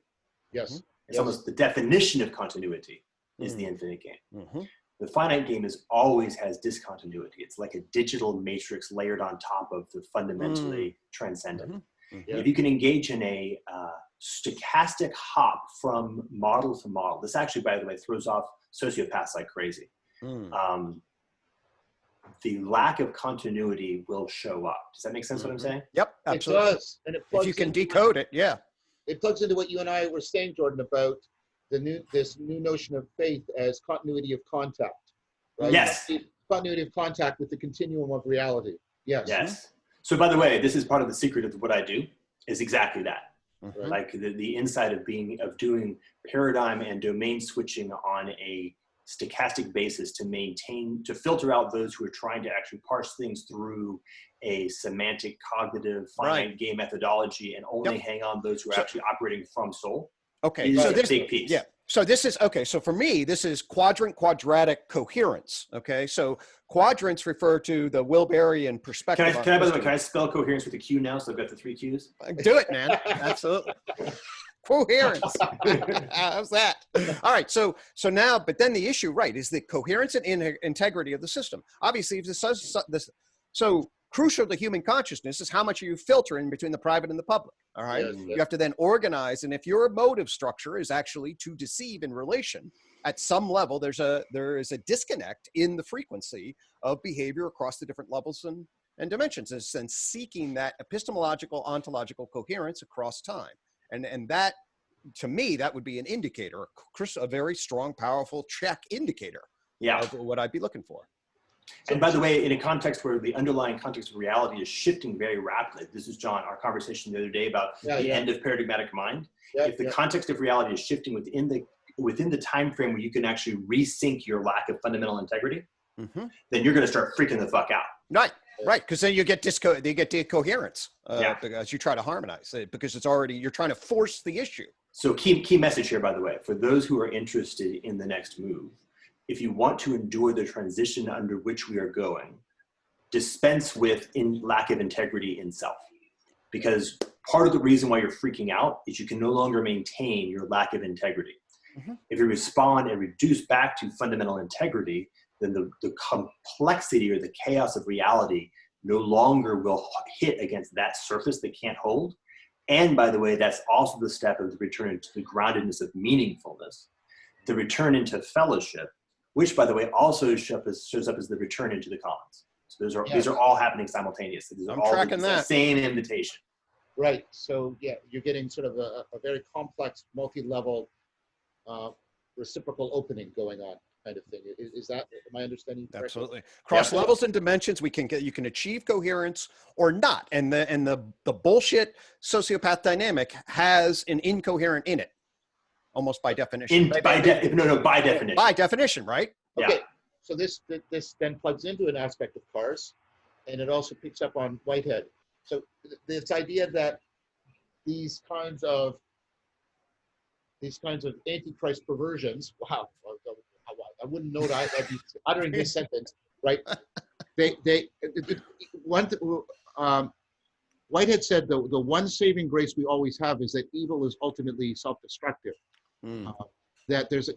Yes. It's almost the definition of continuity is the infinite game. The finite game always has discontinuity. It's like a digital matrix layered on top of the fundamentally transcendent. If you can engage in a stochastic hop from model to model, this actually, by the way, throws off sociopaths like crazy. the lack of continuity will show up. Does that make sense what I'm saying? Yep, absolutely. It does, and it plugs If you can into decode it, yeah. it plugs into what you and I were saying, Jordan, about this new notion of faith as continuity of contact, right? Yes. Continuity of contact with the continuum of reality. Yes. Yes. So by the way, this is part of the secret of what I do, is exactly that. Mhm. Like the insight of doing paradigm and domain switching on a stochastic basis to filter out those who are trying to actually parse things through a semantic, cognitive, finite game methodology, and only hang on those who are actually operating from soul. Okay, is so a this big piece. Yeah. So this is okay. So for me, this is quadratic coherence. Okay, so quadrants refer to the Wilberian perspective. By the way, can I spell coherence with a Q now? So I've got the 3 Qs. Do it, man. Absolutely. Coherence. How's that? All right. So now, but then the issue, right, is the coherence and integrity of the system. Obviously, if this, so crucial to human consciousness is how much are you filtering between the private and the public. All right. Yes, yes. You have to then organize, and if your motive structure is actually to deceive in relation, at some level, there is a disconnect in the frequency of behavior across the different levels and dimensions, and seeking that epistemological ontological coherence across time. And that, to me, that would be an indicator, a very strong, powerful check indicator of what I'd be looking for. And by the way, in a context where the underlying context of reality is shifting very rapidly, this is, John, our conversation the other day about the end of paradigmatic mind. If the context of reality is shifting within the time frame where you can actually resync your lack of fundamental integrity, then you're going to start freaking the fuck out. Right, because then you get decoherence because you try to harmonize it, because you're trying to force the issue. So key message here, by the way, for those who are interested in the next move, if you want to endure the transition under which we are going, dispense with lack of integrity in self. Because part of the reason why you're freaking out is you can no longer maintain your lack of integrity. If you respond and reduce back to fundamental integrity, then the complexity or the chaos of reality no longer will hit against that surface that can't hold. And by the way, that's also the step of the return into the groundedness of meaningfulness, the return into fellowship, which, by the way, also shows up as the return into the commons. So these are all happening simultaneously. These are all the same invitation. Right. So yeah, you're getting sort of a very complex, multi-level, reciprocal opening going on, kind of thing. Is that, am I understanding correctly? Absolutely. Cross levels and dimensions, you can achieve coherence or not, and the bullshit sociopath dynamic has an incoherent in it. Almost by definition. By definition. By definition, right? Okay. So this then plugs into an aspect of cars, and it also picks up on Whitehead. So this idea that these kinds of antichrist perversions. Wow, I wouldn't know that I'd be uttering this sentence, right? Whitehead said the one saving grace we always have is that evil is ultimately self-destructive. Because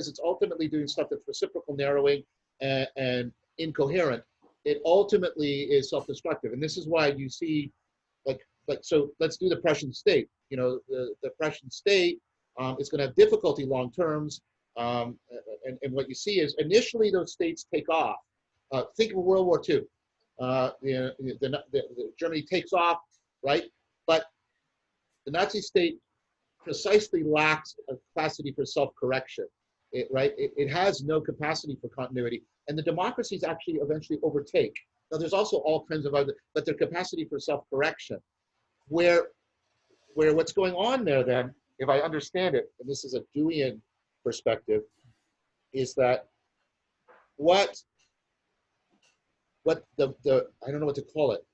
it's ultimately doing stuff that's reciprocal narrowing and incoherent, it ultimately is self-destructive. And this is why you see, so let's do the Prussian state. You know, the Prussian state is going to have difficulty long terms. And what you see is initially those states take off. Think of World War II. Germany takes off, right? But the Nazi state precisely lacks a capacity for self-correction, It has no capacity for continuity. And the democracies actually eventually overtake. Now, there's also all kinds of other, but their capacity for self-correction, where what's going on there then, if I understand it, and this is a Deweyan perspective, is that what the I don't know what to call it,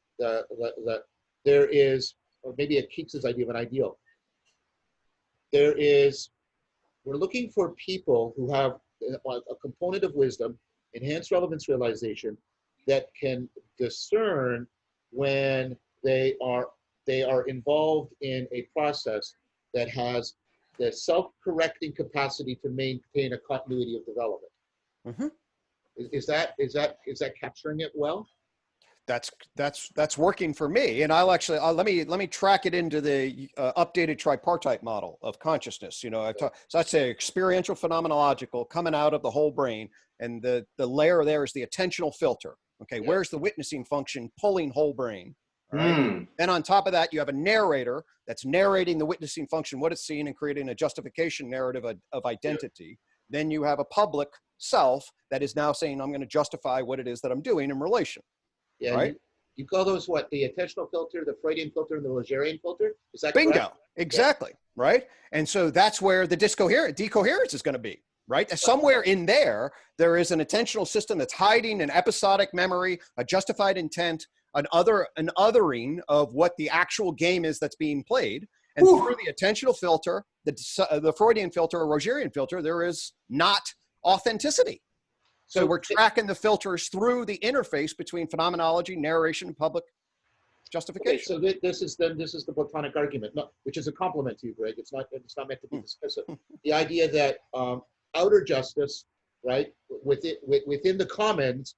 there is, or maybe it Keats's idea of an ideal. We're looking for people who have a component of wisdom, enhanced relevance realization, that can discern when they are involved in a process that has the self-correcting capacity to maintain a continuity of development. Is that capturing it well? That's working for me, and I'll actually let me track it into the updated tripartite model of consciousness. So that's a experiential phenomenological coming out of the whole brain, and the layer there is the attentional filter. Okay, Yeah. where's the witnessing function pulling whole brain? All right. Mm. Then on top of that, you have a narrator that's narrating the witnessing function, what it's seeing, and creating a justification narrative of identity. Yeah. Then you have a public self that is now saying, I'm going to justify what it is that I'm doing in relation. Yeah, right? You call those what? The attentional filter, the Freudian filter, and the Rogerian filter? Is that Bingo. correct? Exactly. Yeah. Right. And so that's where the decoherence is going to be, right? Somewhere in there is an attentional system that's hiding an episodic memory, a justified intent, an othering of what the actual game is that's being played. And through the attentional filter, the Freudian filter or Rogerian filter, there is not authenticity. So we're tracking the filters through the interface between phenomenology, narration, and public justification. Okay, so this is the Platonic argument, which is a compliment to you, Greg. It's not meant to be dismissive. The idea that outer justice, right, within the commons,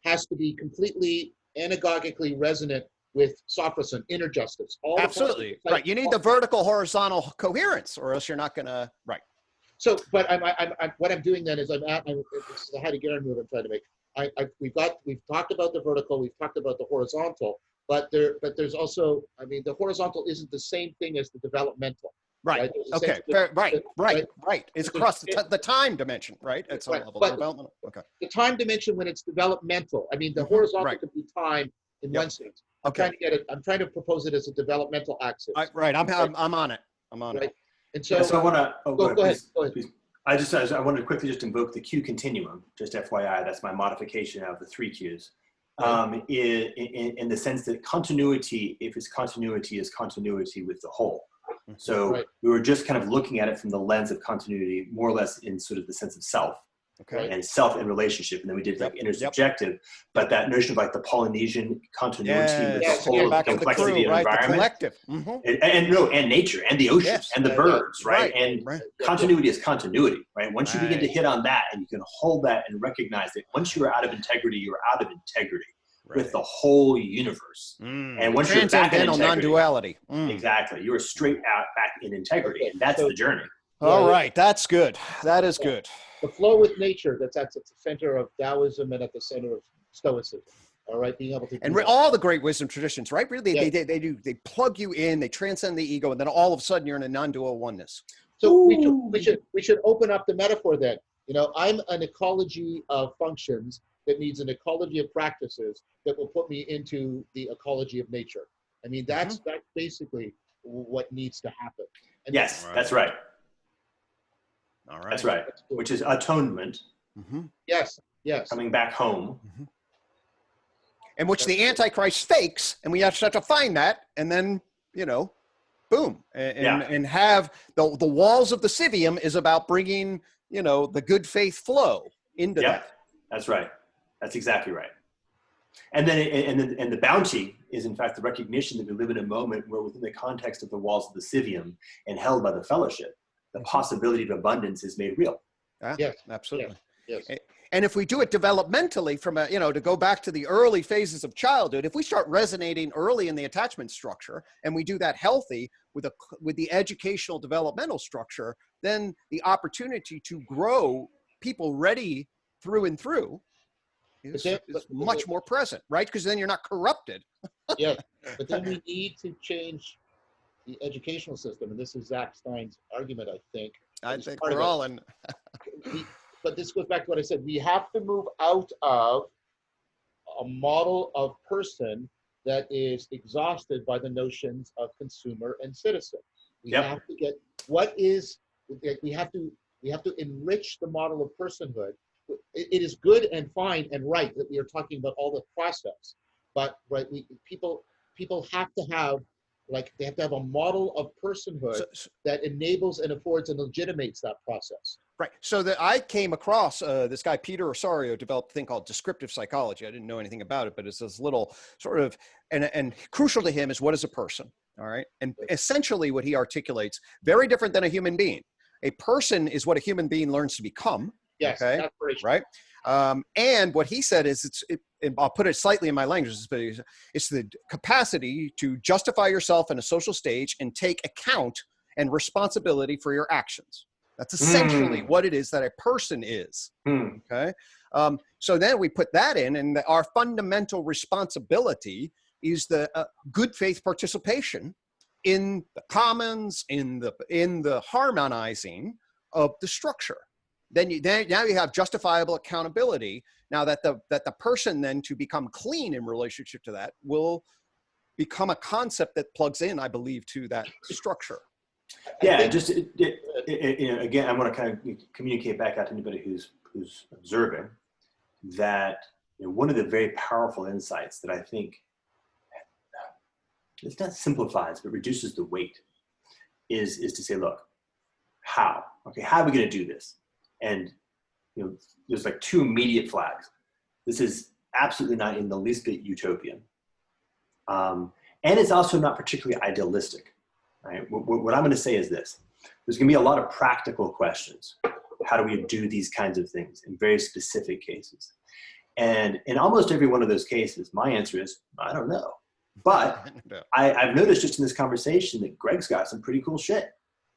has to be completely anagogically resonant with sophrosin, inner justice. Absolutely right. You need the vertical horizontal coherence, or else you're not going to right. So, but what I'm doing then is this is a Heideggerian move I'm trying to make. We've talked about the vertical, we've talked about the horizontal, but there's also, I mean, the horizontal isn't the same thing as the developmental. Right. Okay. Right. It's across the time dimension, right? At some level. But developmental. Okay. The time dimension when it's developmental. I mean, the horizontal could be time in one sense. I'm trying to get it. I'm trying to propose it as a developmental axis. Right. I'm on it. I'm on it. And so I want to go ahead. Please. I wanted to quickly just invoke the Q continuum. Just FYI, that's my modification of the 3 Qs. In the sense that continuity, if its continuity is continuity with the whole. So we were just kind of looking at it from the lens of continuity, more or less in sort of the sense of self. Okay. And self and relationship, and then we did like intersubjective, but that notion of like the Polynesian continuity with the whole complexity of environment, the collective, and nature and the oceans and the birds, right? And continuity is continuity, right? Once you begin to hit on that, and you can hold that and recognize that once you are out of integrity, you are out of integrity with the whole universe. And once you're back in integrity, non-duality, exactly, you are straight out back in integrity, and that's the journey. All right, that's good. That is good. The flow with nature, that's at the center of Taoism and at the center of Stoicism. All right, being able to and all the great wisdom traditions, right? Really, they plug you in, they transcend the ego, and then all of a sudden you're in a non-dual oneness. So we should open up the metaphor then. I'm an ecology of functions that needs an ecology of practices that will put me into the ecology of nature. I mean, that's basically what needs to happen. And that's right. All right. That's right. Which is atonement. Yes. Coming back home. In which the Antichrist fakes, and we have to find that, and then, boom. And have the walls of the civium is about bringing, the good faith flow into that. That's right. That's exactly right. And then, and the bounty is in fact the recognition that we live in a moment where within the context of the walls of the civium and held by the fellowship, the possibility of abundance is made real. Yes, absolutely. Yes. And if we do it developmentally from to go back to the early phases of childhood, if we start resonating early in the attachment structure and we do that healthy with the educational developmental structure, then the opportunity to grow people ready through and through is much more present, right? Because then you're not corrupted. Yeah, but then we need to change the educational system, and this is Zach Stein's argument, I think. I think we're all in. But this goes back to what I said. We have to move out of a model of person that is exhausted by the notions of consumer and citizen. We have to get we have to enrich the model of personhood. It is good and fine and right that we are talking about all the process, but people have to have they have to have a model of personhood that enables and affords and legitimates that process. Right. So that I came across this guy, Peter Osorio, developed a thing called descriptive psychology. I didn't know anything about it, but it's this little sort of, and crucial to him is what is a person? All right. And essentially what he articulates, very different than a human being. A person is what a human being learns to become. Yes. Okay. Right. And what he said is, I'll put it slightly in my language, but it's the capacity to justify yourself in a social stage and take account and responsibility for your actions. That's essentially what it is that a person is. Okay. So then we put that in, and our fundamental responsibility is the good faith participation in the commons, in the harmonizing of the structure. Then now you have justifiable accountability. Now that the person then to become clean in relationship to that will become a concept that plugs in, I believe, to that structure. Yeah, just again, I want to kind of communicate back out to anybody who's observing that one of the very powerful insights that I think, it's not simplifies, but reduces the weight, is to say, look, how? Okay, how are we going to do this? And there's like two immediate flags. This is absolutely not in the least bit utopian, and it's also not particularly idealistic. Right? What I'm going to say is this: there's going to be a lot of practical questions. How do we do these kinds of things in very specific cases? And in almost every one of those cases, my answer is, I don't know. But I've noticed just in this conversation that Gregg's got some pretty cool shit,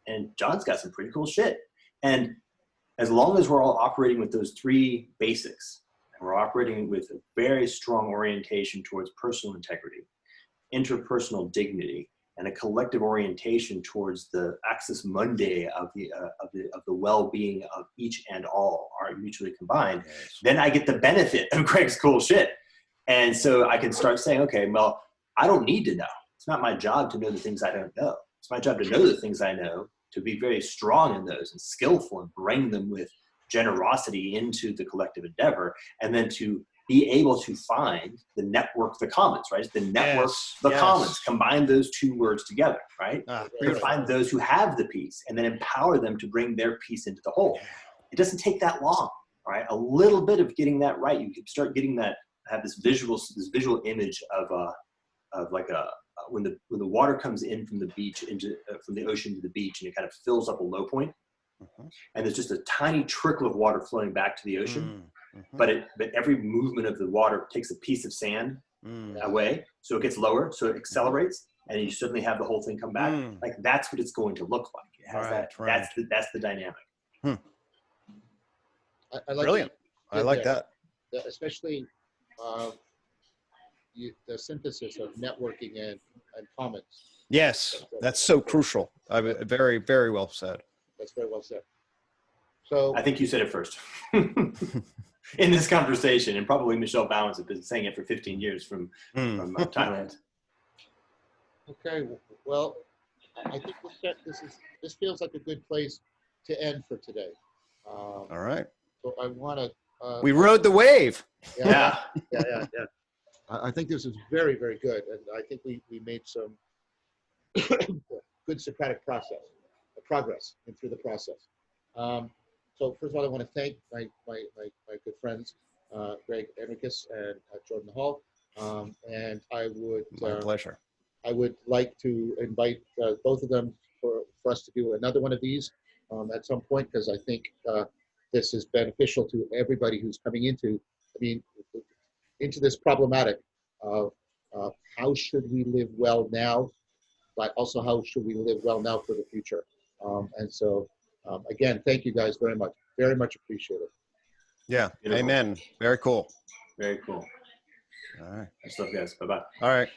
and John's got some pretty cool shit. And as long as we're all operating with those three basics, and we're operating with a very strong orientation towards personal integrity, interpersonal dignity, and a collective orientation towards the axis mundi of the well-being of each and all are mutually combined, then I get the benefit of Gregg's cool shit. And so I can start saying, okay, well, I don't need to know. It's not my job to know the things I don't know. It's my job to know the things I know, to be very strong in those and skillful and bring them with generosity into the collective endeavor, and then to be able to find the network, the commons, right? The network, the commons, combine those two words together, right? To find those who have the piece and then empower them to bring their piece into the whole. It doesn't take that long, right? A little bit of getting that right, you can start getting that, have this visual image of like when the water comes in from the beach into from the ocean to the beach, and it kind of fills up a low point, and there's just a tiny trickle of water flowing back to the ocean. But every movement of the water takes a piece of sand away, so it gets lower, so it accelerates, and you suddenly have the whole thing come back. Like that's what it's going to look like. It has that's the dynamic. I like Brilliant. I like that. Especially the synthesis of networking and commons. Yes, that's so crucial. Very, very well said. That's very well said. So I think you said it first in this conversation, and probably Michelle Bowens has been saying it for 15 years from Thailand. Okay, well, I think this feels like a good place to end for today. All right. So I want to. We rode the wave. Yeah. I think this is very, very good, and I think we made some good Socratic progress through the process. So first of all, I want to thank my good friends, Gregg Enriquez and Jordan Hall, and I would My pleasure. I would like to invite both of them for us to do another one of these at some point, because I think this is beneficial to everybody who's coming into this problematic of how should we live well now, but also how should we live well now for the future. And so, again, thank you guys very much. Very much appreciated. Yeah. Beautiful. Amen. Very cool. Very cool. All right. Good stuff, guys. Bye-bye. All right.